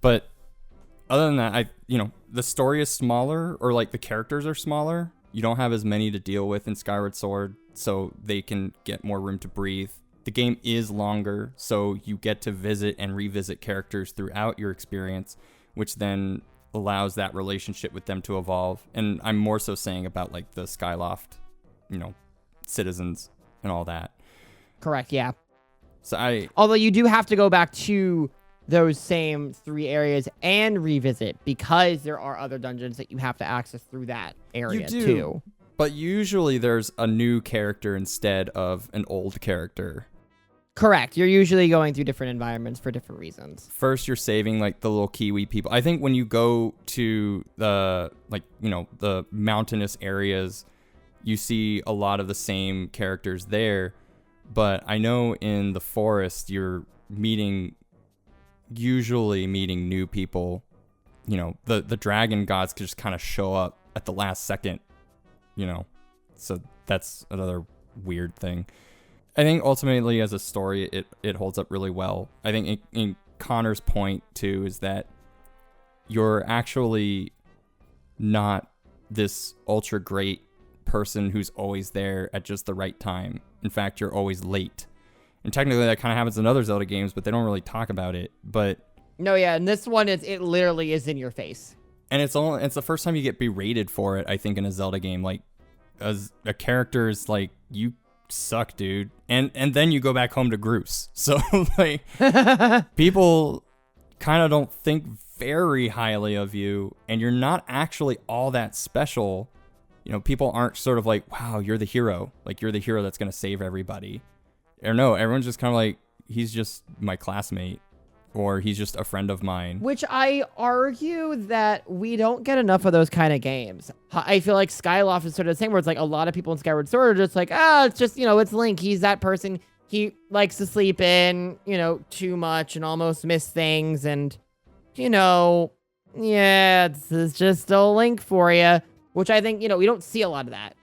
But other than that, the story is smaller, or like the characters are smaller. You don't have as many to deal with in Skyward Sword, so they can get more room to breathe. The game is longer, so you get to visit and revisit characters throughout your experience, which then allows that relationship with them to evolve. And I'm more so saying about like the Skyloft, citizens and all that. Correct, yeah. So although you do have to go back to those same 3 areas and revisit, because there are other dungeons that you have to access through that area too. But usually there's a new character instead of an old character. Correct. You're usually going through different environments for different reasons. First, you're saving like the little Kiwi people. I think when you go to the the mountainous areas, you see a lot of the same characters there. But I know in the forest, you're usually meeting new people. The dragon gods could just kind of show up at the last second, so that's another weird thing. I think ultimately as a story, it holds up really well. I think in Connor's point too is that you're actually not this ultra great person who's always there at just the right time. In fact, you're always late. And technically that kind of happens in other Zelda games, but they don't really talk about it. But no, yeah, and this one it literally is in your face. And it's the first time you get berated for it, I think, in a Zelda game. Like, as a character is like, you suck, dude. And then you go back home to Groose. So like people kind of don't think very highly of you, and you're not actually all that special. People aren't sort of like, wow, you're the hero. Like, you're the hero that's going to save everybody. Or no, everyone's just kind of like, he's just my classmate, or he's just a friend of mine. Which I argue that we don't get enough of those kind of games. I feel like Skyloft is sort of the same, where it's like a lot of people in Skyward Sword are just like, it's just, it's Link. He's that person. He likes to sleep in, too much and almost miss things. And yeah, this is just a Link for you, which I think, we don't see a lot of that.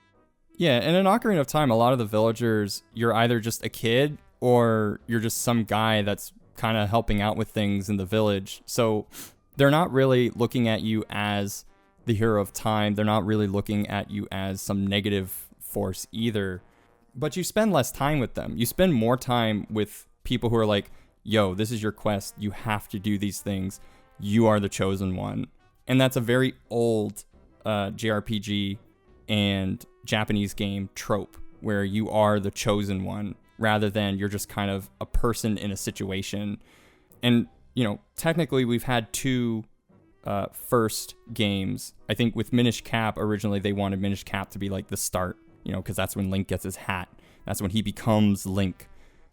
Yeah, and in Ocarina of Time, a lot of the villagers, you're either just a kid or you're just some guy that's kind of helping out with things in the village. So they're not really looking at you as the hero of time. They're not really looking at you as some negative force either. But you spend less time with them. You spend more time with people who are like, yo, this is your quest. You have to do these things. You are the chosen one. And that's a very old JRPG and Japanese game trope where you are the chosen one rather than you're just kind of a person in a situation. And, technically we've had two first games. I think with Minish Cap, originally they wanted Minish Cap to be like the start, because that's when Link gets his hat. That's when he becomes Link.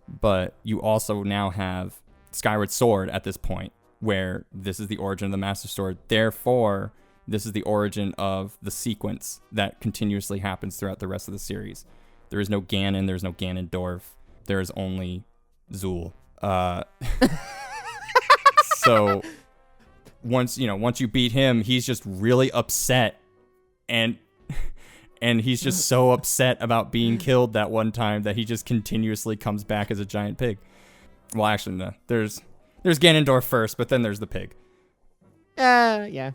But you also now have Skyward Sword at this point, where this is the origin of the Master Sword. Therefore, this is the origin of the sequence that continuously happens throughout the rest of the series. There is no Ganon, there's no Ganondorf. There is only Zool. So once you beat him, he's just really upset, and he's just so upset about being killed that one time that he just continuously comes back as a giant pig. Well, actually, no. There's Ganondorf first, but then there's the pig. Yeah.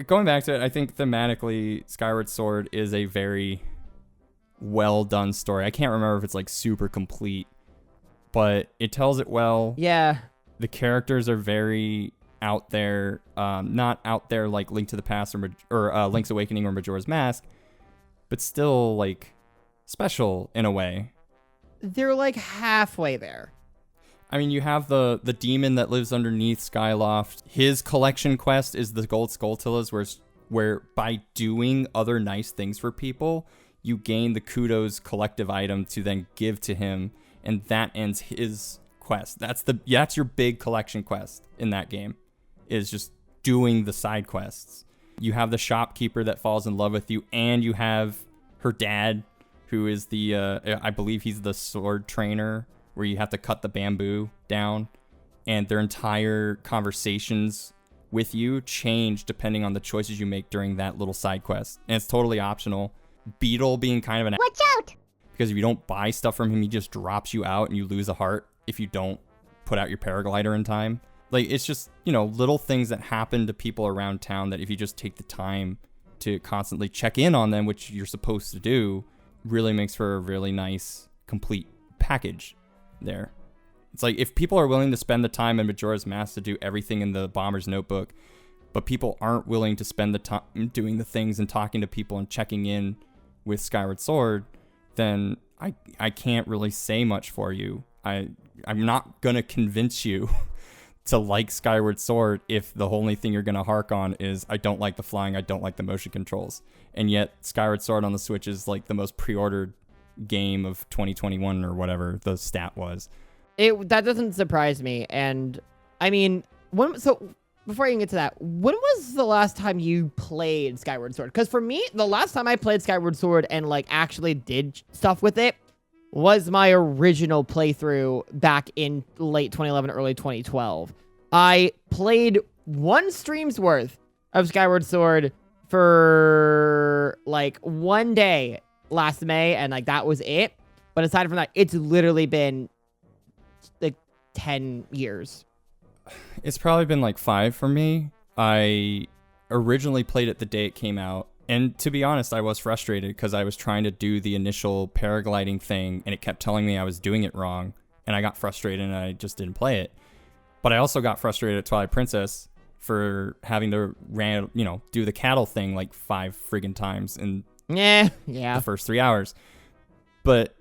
Going back to it, I think thematically, Skyward Sword is a very well done story. I can't remember if it's like super complete, but it tells it well. Yeah. The characters are very out there, not out there like Link to the Past or Link's Awakening or Majora's Mask, but still like special in a way. They're like halfway there. I mean, you have the demon that lives underneath Skyloft. His collection quest is the Gold Skulltulas, where by doing other nice things for people, you gain the Kudos collective item to then give to him, and that ends his quest. That's your big collection quest in that game, is just doing the side quests. You have the shopkeeper that falls in love with you, and you have her dad, who is I believe he's the sword trainer, where you have to cut the bamboo down, and their entire conversations with you change depending on the choices you make during that little side quest. And it's totally optional. Beetle being kind of an watch out, because if you don't buy stuff from him, he just drops you out and you lose a heart if you don't put out your paraglider in time. Like, it's just, little things that happen to people around town that if you just take the time to constantly check in on them, which you're supposed to do, really makes for a really nice, complete package there. It's like, if people are willing to spend the time in Majora's Mask to do everything in the Bomber's Notebook, but people aren't willing to spend the time doing the things and talking to people and checking in with Skyward Sword, then I can't really say much for you. I'm not going to convince you to like Skyward Sword if the only thing you're going to hark on is, I don't like the flying, I don't like the motion controls. And yet Skyward Sword on the Switch is like the most pre-ordered game of 2021 or whatever the stat was. That doesn't surprise me. And I mean, before I even get to that, when was the last time you played Skyward Sword? Because for me, the last time I played Skyward Sword and like actually did stuff with it was my original playthrough back in late 2011, early 2012. I played one stream's worth of Skyward Sword for like one day last May, and like that was it. But aside from that, it's literally been like 10 years. It's probably been like 5 for me. I originally played it the day it came out, and to be honest, I was frustrated because I was trying to do the initial paragliding thing and it kept telling me I was doing it wrong, and I got frustrated and I just didn't play it. But I also got frustrated at Twilight Princess for having to do the cattle thing like 5 friggin' times in the first 3 hours. But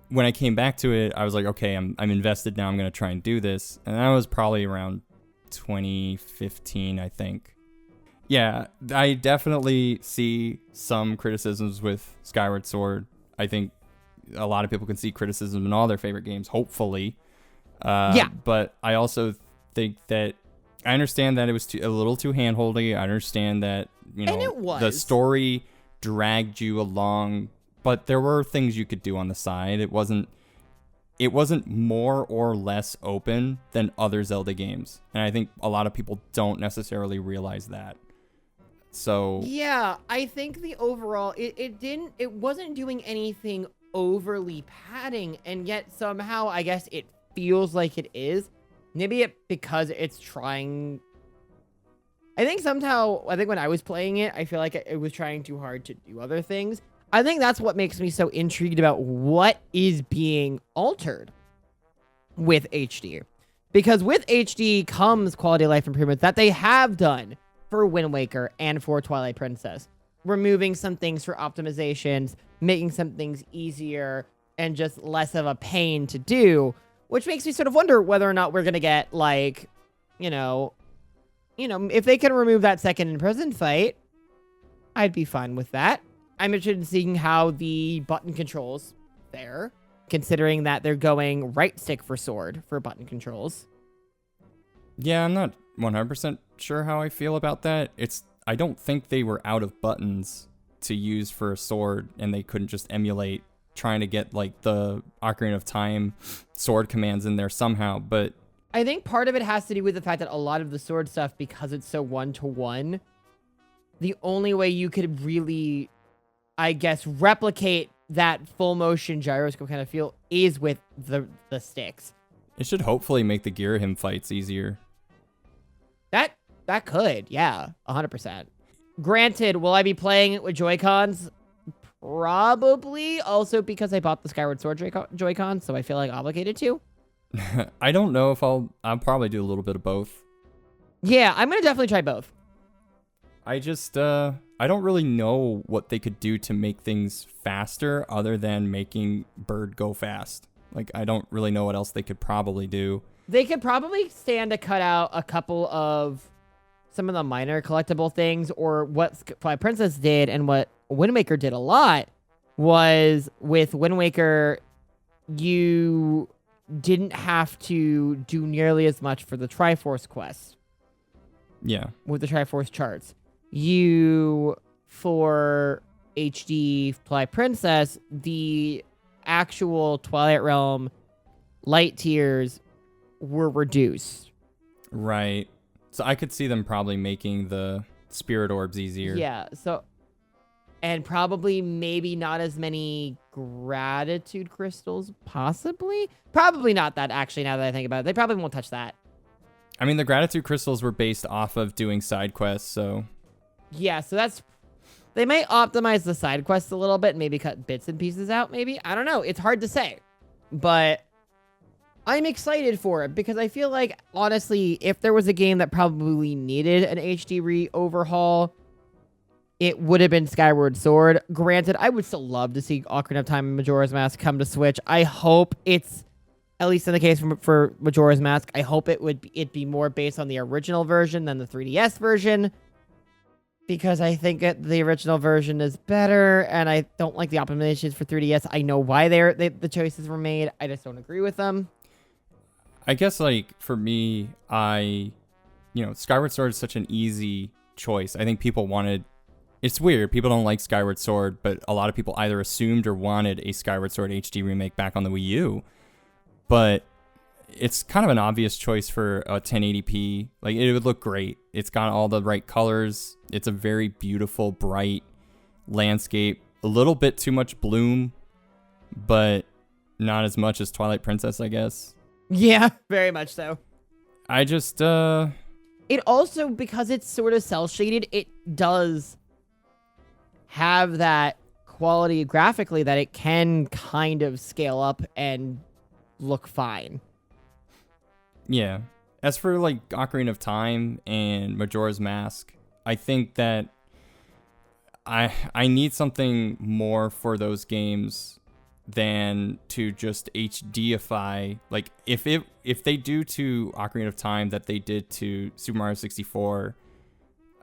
when I came back to it, I was like, okay, I'm invested now. I'm going to try and do this. And that was probably around 2015, I think. Yeah, I definitely see some criticisms with Skyward Sword. I think a lot of people can see criticism in all their favorite games, hopefully. But I also think that I understand that it was a little too handholdy. I understand that, and it was. The story dragged you along, but there were things you could do on the side. It wasn't it wasn't more or less open than other Zelda games. And I think a lot of people don't necessarily realize that. So yeah, I think the overall, it wasn't doing anything overly padding, and yet somehow I guess it feels like it is. Maybe because it's trying. I think when I was playing it, I feel like it was trying too hard to do other things. I think that's what makes me so intrigued about what is being altered with HD. Because with HD comes quality of life improvements that they have done for Wind Waker and for Twilight Princess. Removing some things for optimizations, making some things easier, and just less of a pain to do, which makes me sort of wonder whether or not we're going to get, like, if they can remove that second in-prison fight, I'd be fine with that. I'm interested in seeing how the button controls there, considering that they're going right stick for sword for button controls. yeah, I'm not 100% sure how I feel about that. I don't think they were out of buttons to use for a sword, and they couldn't just emulate trying to get like the Ocarina of Time sword commands in there somehow. But I think part of it has to do with the fact that a lot of the sword stuff, because it's so one-to-one, the only way you could really, I guess, replicate that full motion gyroscope kind of feel is with the sticks. it should hopefully make the Girahim fights easier. That could, yeah, 100%. Granted, will I be playing it with Joy-Cons? Probably. Also because I bought the Skyward Sword Joy-Con, so I feel like obligated to. I don't know if I'll probably do a little bit of both. Yeah, I'm going to definitely try both. I just, I don't really know what they could do to make things faster other than making Bird go fast. Like, I don't really know what else they could probably do. They could probably stand to cut out a couple of some of the minor collectible things, or what Twilight Princess did and what Wind Waker did a lot was with Wind Waker, you didn't have to do nearly as much for the Triforce quest. Yeah. With the Triforce charts. For HD Twilight Princess, the actual Twilight Realm light tiers were reduced. Right. So I could see them probably making the spirit orbs easier. Yeah, so, and probably maybe not as many gratitude crystals, possibly? Probably not that, actually, now that I think about it. They probably won't touch that. I mean, the gratitude crystals were based off of doing side quests, so... Yeah, so they might optimize the side quests a little bit, maybe cut bits and pieces out, maybe? I don't know, it's hard to say. But I'm excited for it, because I feel like, honestly, if there was a game that probably needed an HD overhaul, it would have been Skyward Sword. Granted, I would still love to see Ocarina of Time and Majora's Mask come to Switch. I hope it's, at least in the case for Majora's Mask, I hope it'd be more based on the original version than the 3DS version, because I think the original version is better, and I don't like the optimizations for 3DS. I know why the choices were made. I just don't agree with them. I guess, like, for me, Skyward Sword is such an easy choice. I think people wanted... It's weird. People don't like Skyward Sword, but a lot of people either assumed or wanted a Skyward Sword HD remake back on the Wii U. But it's kind of an obvious choice for a 1080p. Like, it would look great. It's got all the right colors. It's a very beautiful, bright landscape. A little bit too much bloom, but not as much as Twilight Princess, I guess. Yeah, very much so. I just, It also, because it's sort of cel-shaded, it does have that quality graphically that it can kind of scale up and look fine. Yeah. As for, like, Ocarina of Time and Majora's Mask, I think that I need something more for those games than to just HDify. Like, if they do to Ocarina of Time that they did to Super Mario 64,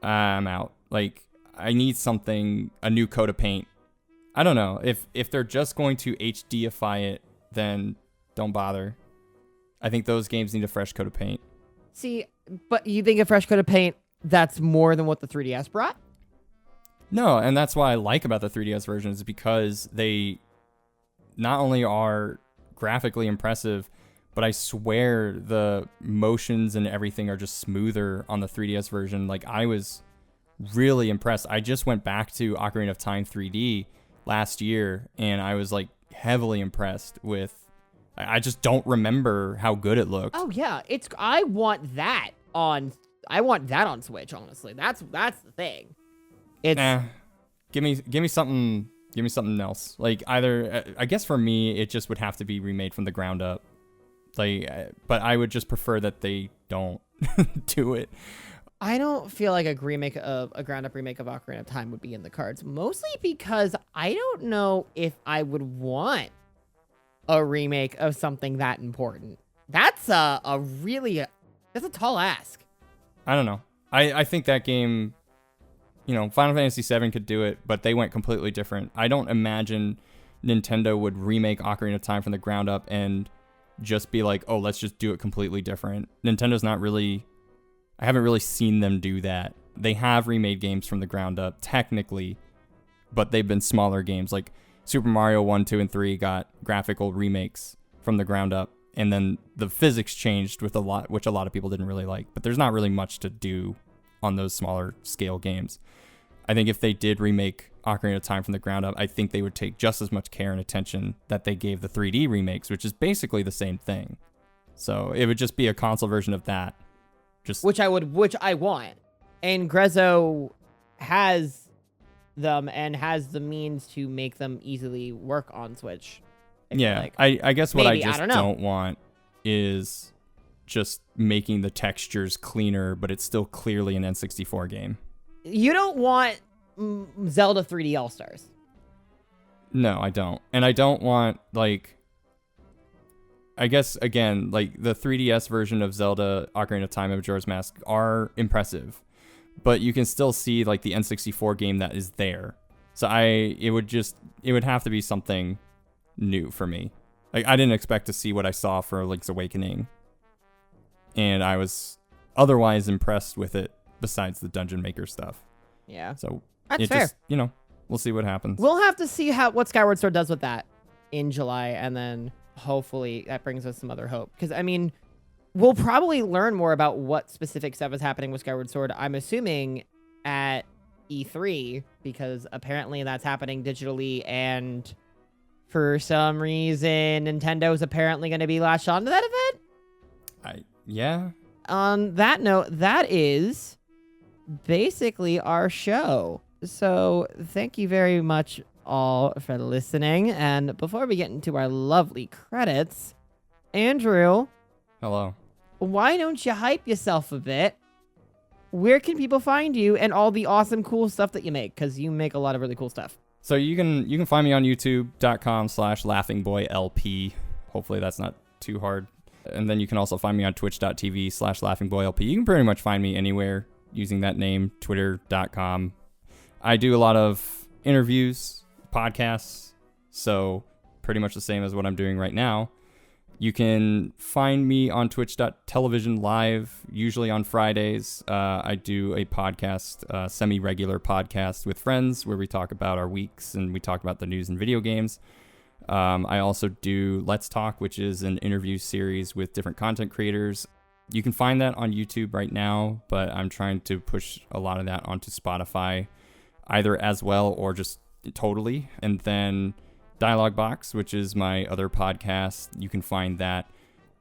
I'm out. Like, I need something, a new coat of paint. I don't know. If they're just going to HDify it, then don't bother. I think those games need a fresh coat of paint. See, but you think a fresh coat of paint, that's more than what the 3DS brought? No, and that's what I like about the 3DS version is because they not only are graphically impressive, but I swear the motions and everything are just smoother on the 3DS version. Like, I was really impressed. I just went back to Ocarina of Time 3D last year, and I was like heavily impressed with. I just don't remember how good it looked. Oh yeah, I want that on Switch. Honestly, that's the thing. It's give me something else. Like, either I guess for me it just would have to be remade from the ground up. Like, but I would just prefer that they don't do it. I don't feel like a ground up remake of Ocarina of Time would be in the cards, mostly because I don't know if I would want a remake of something that important. That's a tall ask. I don't know. I think that game, Final Fantasy VII could do it, but they went completely different. I don't imagine Nintendo would remake Ocarina of Time from the ground up and just be like, oh, let's just do it completely different. Nintendo's not really... I haven't really seen them do that. They have remade games from the ground up, technically, but they've been smaller games. Like Super Mario 1, 2, and 3 got graphical remakes from the ground up, and then the physics changed with which a lot of people didn't really like. But there's not really much to do on those smaller scale games. I think if they did remake Ocarina of Time from the ground up, I think they would take just as much care and attention that they gave the 3D remakes, which is basically the same thing. So it would just be a console version of that. Which I want. And Grezzo has them and has the means to make them easily work on Switch. I guess what Maybe, I just don't want is just making the textures cleaner, but it's still clearly an N64 game. You don't want Zelda 3D All-Stars. No, I don't. And I don't want, I guess, again, like the 3DS version of Zelda Ocarina of Time and Majora's Mask are impressive, but you can still see like the N64 game that is there. So it would have to be something new for me. Like, I didn't expect to see what I saw for Link's Awakening, and I was otherwise impressed with it besides the Dungeon Maker stuff. Yeah. So that's fair. Just, we'll see what happens. We'll have to see what Skyward Sword does with that in July, and then hopefully that brings us some other hope. Because, we'll probably learn more about what specific stuff is happening with Skyward Sword, I'm assuming, at E3, because apparently that's happening digitally, and for some reason, Nintendo's apparently going to be latched onto that event? Yeah. On that note, that is basically our show. So thank you very much all for listening, and before we get into our lovely credits, Andrew, hello, why don't you hype yourself a bit? Where can people find you and all the awesome cool stuff that you make, because you make a lot of really cool stuff? So you can find me on youtube.com/laughingboylp. Hopefully that's not too hard. And then you can also find me on twitch.tv/laughingboylp. You can pretty much find me anywhere using that name, twitter.com. I do a lot of interviews, podcasts, so pretty much the same as what I'm doing right now. You can find me on twitch.television live, usually on Fridays. I do a podcast, semi-regular podcast with friends where we talk about our weeks and we talk about the news and video games. I also do Let's Talk, which is an interview series with different content creators. You can find that on YouTube right now, but I'm trying to push a lot of that onto Spotify, either as well or just totally. And then Dialogue Box, which is my other podcast, you can find that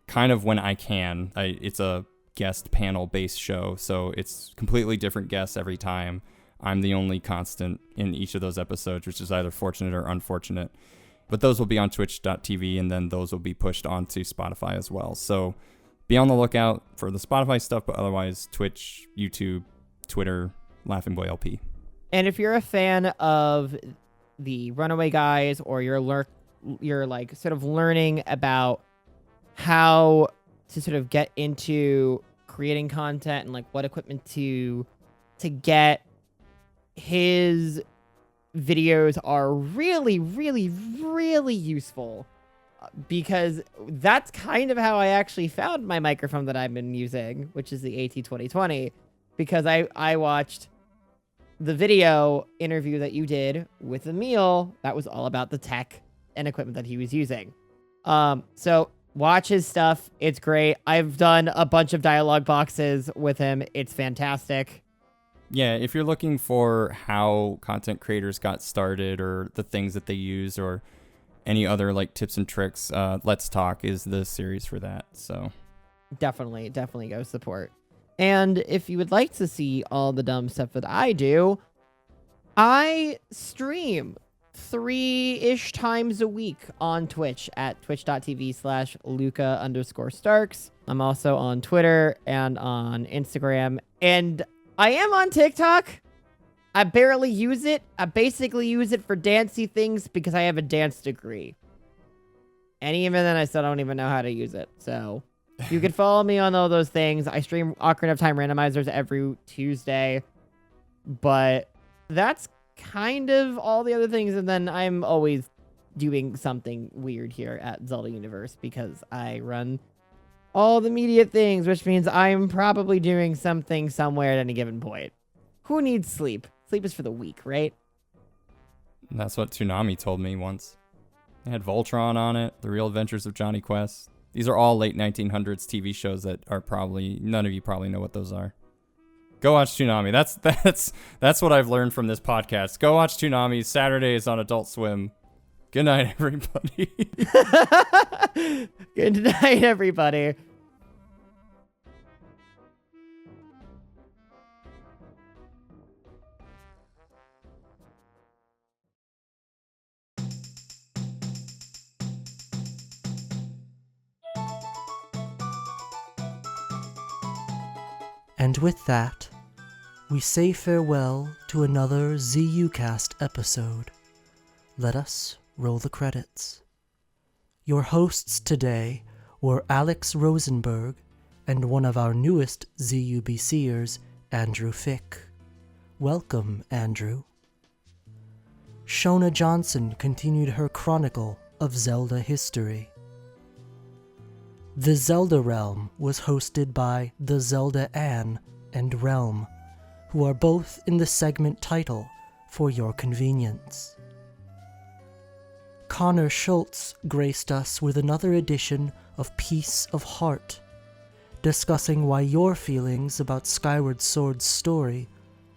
kind of when I can. It's a guest panel based show, so it's completely different guests every time. I'm the only constant in each of those episodes, which is either fortunate or unfortunate. But those will be on twitch.tv, and then those will be pushed onto Spotify as well. So be on the lookout for the Spotify stuff, but otherwise Twitch, YouTube, Twitter, LaughingBoyLP. And if you're a fan of the Runaway Guys, or you're like sort of learning about how to sort of get into creating content and like what equipment to get, his videos are really, really, really useful, because that's kind of how I actually found my microphone that I've been using, which is the AT2020, because I watched the video interview that you did with Emil that was all about the tech and equipment that he was using. So watch his stuff. It's great. I've done a bunch of dialogue boxes with him. It's fantastic. Yeah, if you're looking for how content creators got started or the things that they use or any other like tips and tricks, Let's Talk is the series for that. So definitely go support. And if you would like to see all the dumb stuff that I do, I stream 3-ish times a week on Twitch at twitch.tv/Luca_Starks. I'm also on Twitter and on Instagram, and I am on TikTok. I barely use it. I basically use it for dancey things because I have a dance degree. And even then, I still don't even know how to use it. So you can follow me on all those things. I stream Ocarina of Time randomizers every Tuesday, but that's kind of all the other things. And then I'm always doing something weird here at Zelda Universe because I run all the media things, which means I'm probably doing something somewhere at any given point. Who needs sleep? Sleep is for the weak, right? that's what Toonami told me once. It had Voltron on it, The Real Adventures of Johnny Quest. These are all late 1900s TV shows that are probably, none of you probably know what those are. Go watch Toonami. That's what I've learned from this podcast. Go watch Toonami. Saturdays on Adult Swim. Good night, everybody. Good night, everybody. And with that, we say farewell to another ZUCast episode. Let us roll the credits. Your hosts today were Alex Rosenberg and one of our newest ZUBCers, Andrew Fick. Welcome, Andrew. Shona Johnson continued her chronicle of Zelda history. TheZeldaRealm was hosted by TheZeldaAnn and Realm, who are both in the segment title for your convenience. Connor Schultz graced us with another edition of Piece of Heart, discussing why your feelings about Skyward Sword's story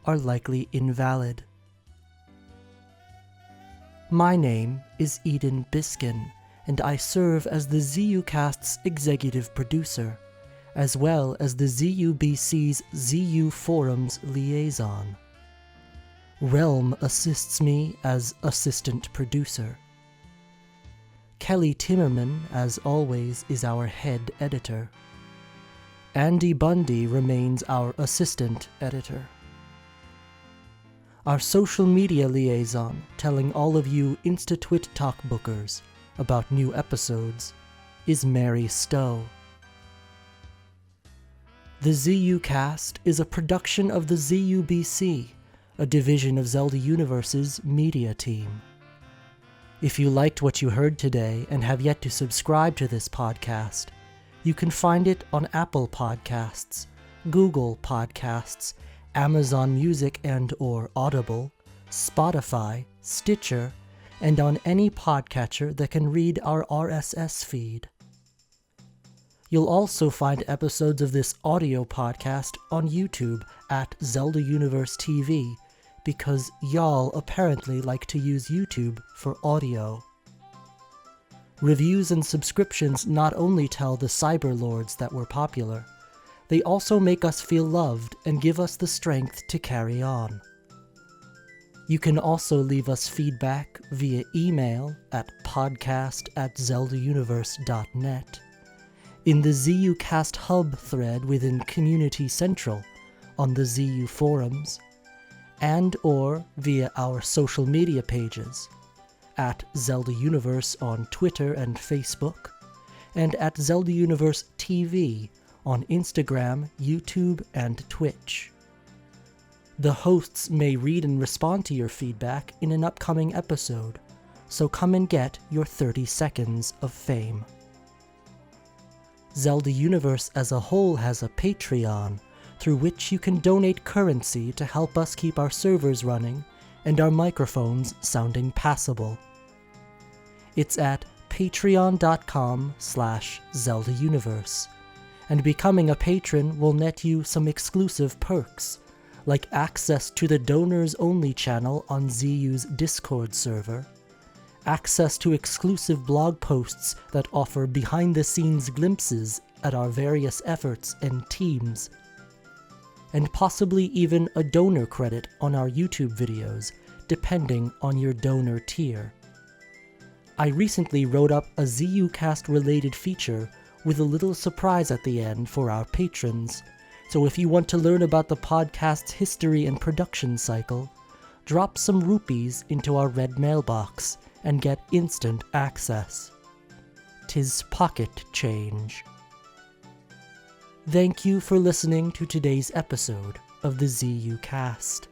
are likely invalid. My name is Eden Biskin, and I serve as the ZUcast's executive producer, as well as the ZUBC's ZU Forums liaison. Realm assists me as assistant producer. Kelly Timmerman, as always, is our head editor. Andy Bundy remains our assistant editor. Our social media liaison, telling all of you InstaTwit talk bookers about new episodes, is Mary Stowe. The ZUcast is a production of the ZUBC, a division of Zelda Universe's media team. If you liked what you heard today and have yet to subscribe to this podcast, you can find it on Apple Podcasts, Google Podcasts, Amazon Music and/or Audible, Spotify, Stitcher, and on any podcatcher that can read our RSS feed. You'll also find episodes of this audio podcast on YouTube at Zelda Universe TV, because y'all apparently like to use YouTube for audio. Reviews and subscriptions not only tell the cyberlords that we're popular, they also make us feel loved and give us the strength to carry on. You can also leave us feedback via email at podcast@zeldauniverse.net, in the ZUcast Hub thread within Community Central on the ZU Forums, and or via our social media pages at Zelda Universe on Twitter and Facebook, and at Zelda Universe TV on Instagram, YouTube, and Twitch. The hosts may read and respond to your feedback in an upcoming episode, so come and get your 30 seconds of fame. Zelda Universe as a whole has a Patreon, through which you can donate currency to help us keep our servers running and our microphones sounding passable. It's at patreon.com/ZeldaUniverse. And becoming a patron will net you some exclusive perks, like access to the donors-only channel on ZU's Discord server, access to exclusive blog posts that offer behind-the-scenes glimpses at our various efforts and teams, and possibly even a donor credit on our YouTube videos, depending on your donor tier. I recently wrote up a ZUcast-related feature with a little surprise at the end for our patrons, so if you want to learn about the podcast's history and production cycle, drop some rupees into our red mailbox and get instant access. 'Tis pocket change. Thank you for listening to today's episode of the ZUcast.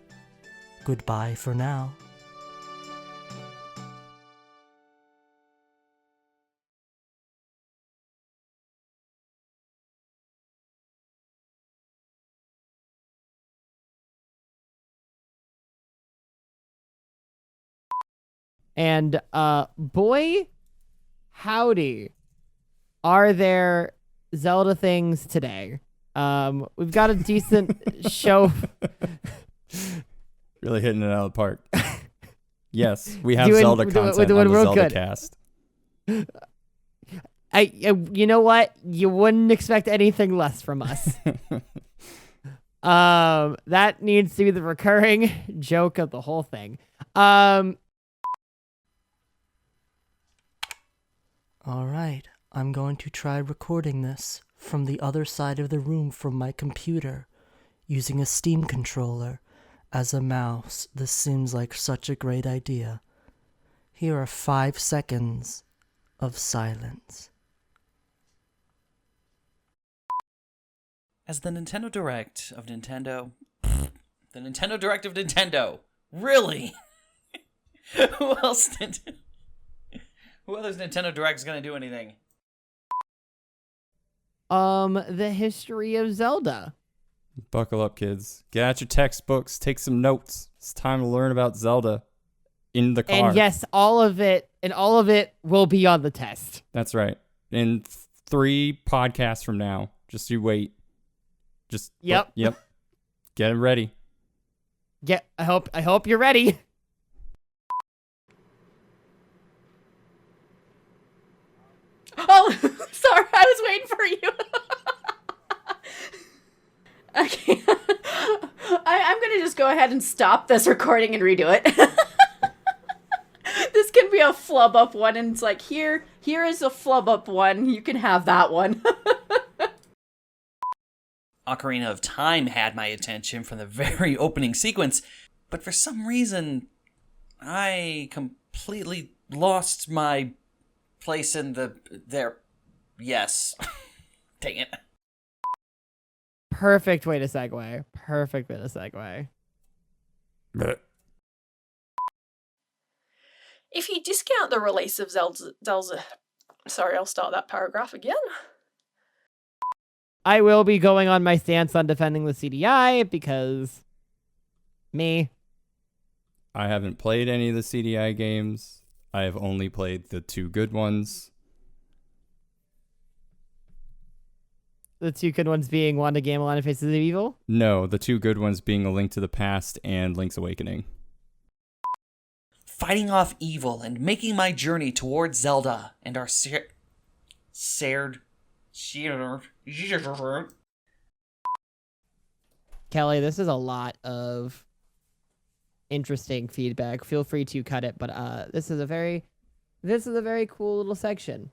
Goodbye for now. And boy, howdy, are there Zelda things today? We've got a decent show. Really hitting it out of the park. Yes, we have Doing- Zelda doing- content doing on the real good. ZeldaCast. You know what? You wouldn't expect anything less from us. That needs to be the recurring joke of the whole thing. Alright, I'm going to try recording this from the other side of the room from my computer, using a Steam controller as a mouse. This seems like such a great idea. Here are 5 seconds of silence. As the Nintendo Direct of Nintendo... The Nintendo Direct of Nintendo! Really? Who else did... Who other's Nintendo Direct is gonna do anything? The history of Zelda. Buckle up, kids. Get out your textbooks. Take some notes. It's time to learn about Zelda in the car. And yes, all of it will be on the test. That's right. In 3 podcasts from now. Just you wait. Just Yep. Yep. Get ready. Yeah, I hope you're ready. Oh, sorry, I was waiting for you. Okay. I'm going to just go ahead and stop this recording and redo it. This can be a flub up one, and it's like, here is a flub up one. You can have that one. Ocarina of Time had my attention from the very opening sequence, but for some reason, I completely lost my place in there. Yes. Dang it. Perfect way to segue. Blech. If you discount the release of Zelda... Sorry, I'll start that paragraph again. I will be going on my stance on defending the CDI because me. I haven't played any of the CDI games. I have only played the 2 good ones. The 2 good ones being Wanda Gamelon and Faces of Evil. No, the 2 good ones being A Link to the Past and Link's Awakening. Fighting off evil and making my journey towards Zelda and our Kelly, this is a lot of interesting feedback. Feel free to cut it, but this is a very cool little section.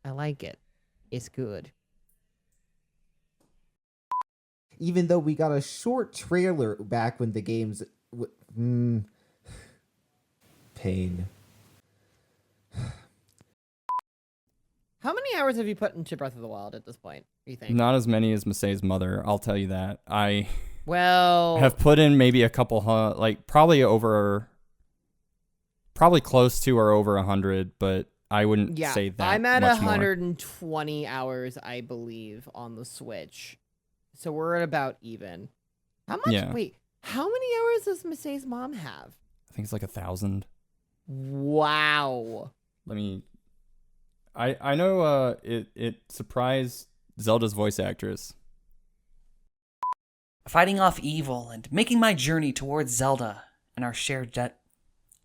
I like it. It's good. Even though we got a short trailer back when the game's... Pain. How many hours have you put into Breath of the Wild at this point, you think? Not as many as Masei's mother, I'll tell you that. I Well... have put in maybe a couple, probably close to or over 100, but I wouldn't say that I'm at much more. 120 hours, I believe, on the Switch. So we're at about even. How much? Yeah. Wait, how many hours does Masei's mom have? I think it's like 1,000. Wow. Let me I know it surprised Zelda's voice actress. Fighting off evil and making my journey towards Zelda and our shared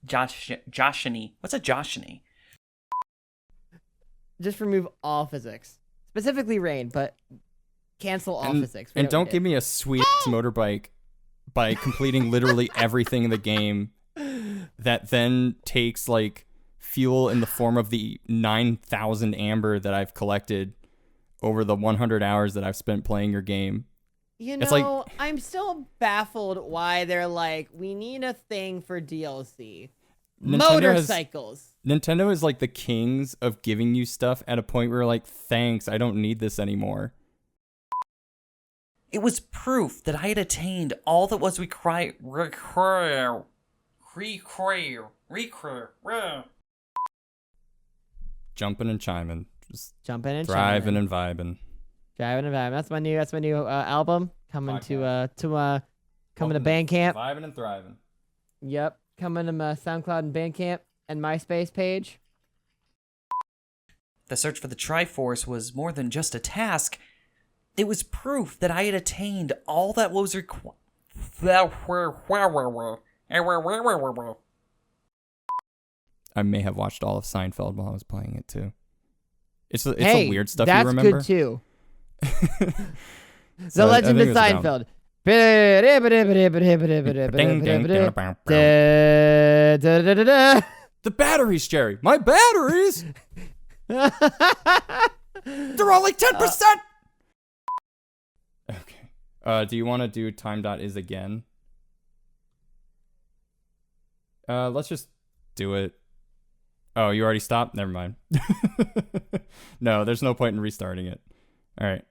Joshiny. What's a Joshiny? Just remove all physics, specifically rain, but cancel all physics. And don't give me a sweet motorbike by completing literally everything in the game that then takes like fuel in the form of the 9,000 amber that I've collected over the 100 hours that I've spent playing your game. You It's know, I'm still baffled why they're like, we need a thing for DLC. Motorcycles. Nintendo is like the kings of giving you stuff at a point where you're like, thanks, I don't need this anymore. It was proof that I had attained all that was required. Jumping and chiming. Just Jumping and driving chiming. and vibing. Driving and vibing. That's my new album coming Podcast. coming to Bandcamp. Vibing and thriving. Yep, coming to my SoundCloud and Bandcamp and MySpace page. The search for the Triforce was more than just a task. It was proof that I had attained all that was required. I may have watched all of Seinfeld while I was playing it too. It's the weird stuff you remember. That's good too. So The I Legend of think it was Seinfeld. The batteries, Jerry. My batteries. They're only 10%. Okay. Do you want to do time.is again? Let's just do it. Oh, you already stopped? Never mind. No, there's no point in restarting it. All right.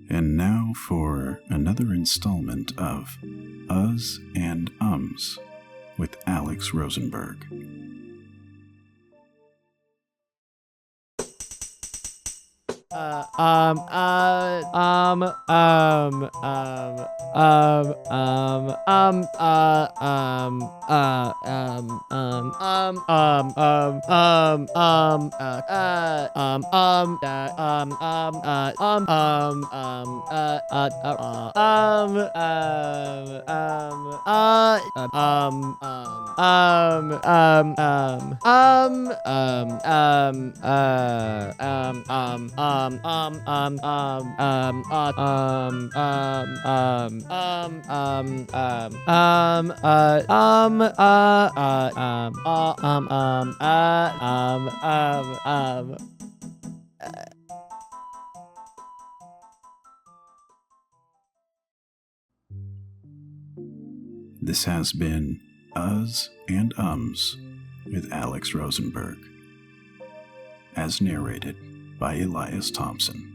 And now for another installment of Us and Ums with Alex Rosenberg. This has been Us and Ums with Alex Rosenberg, as narrated by Elias Thompson.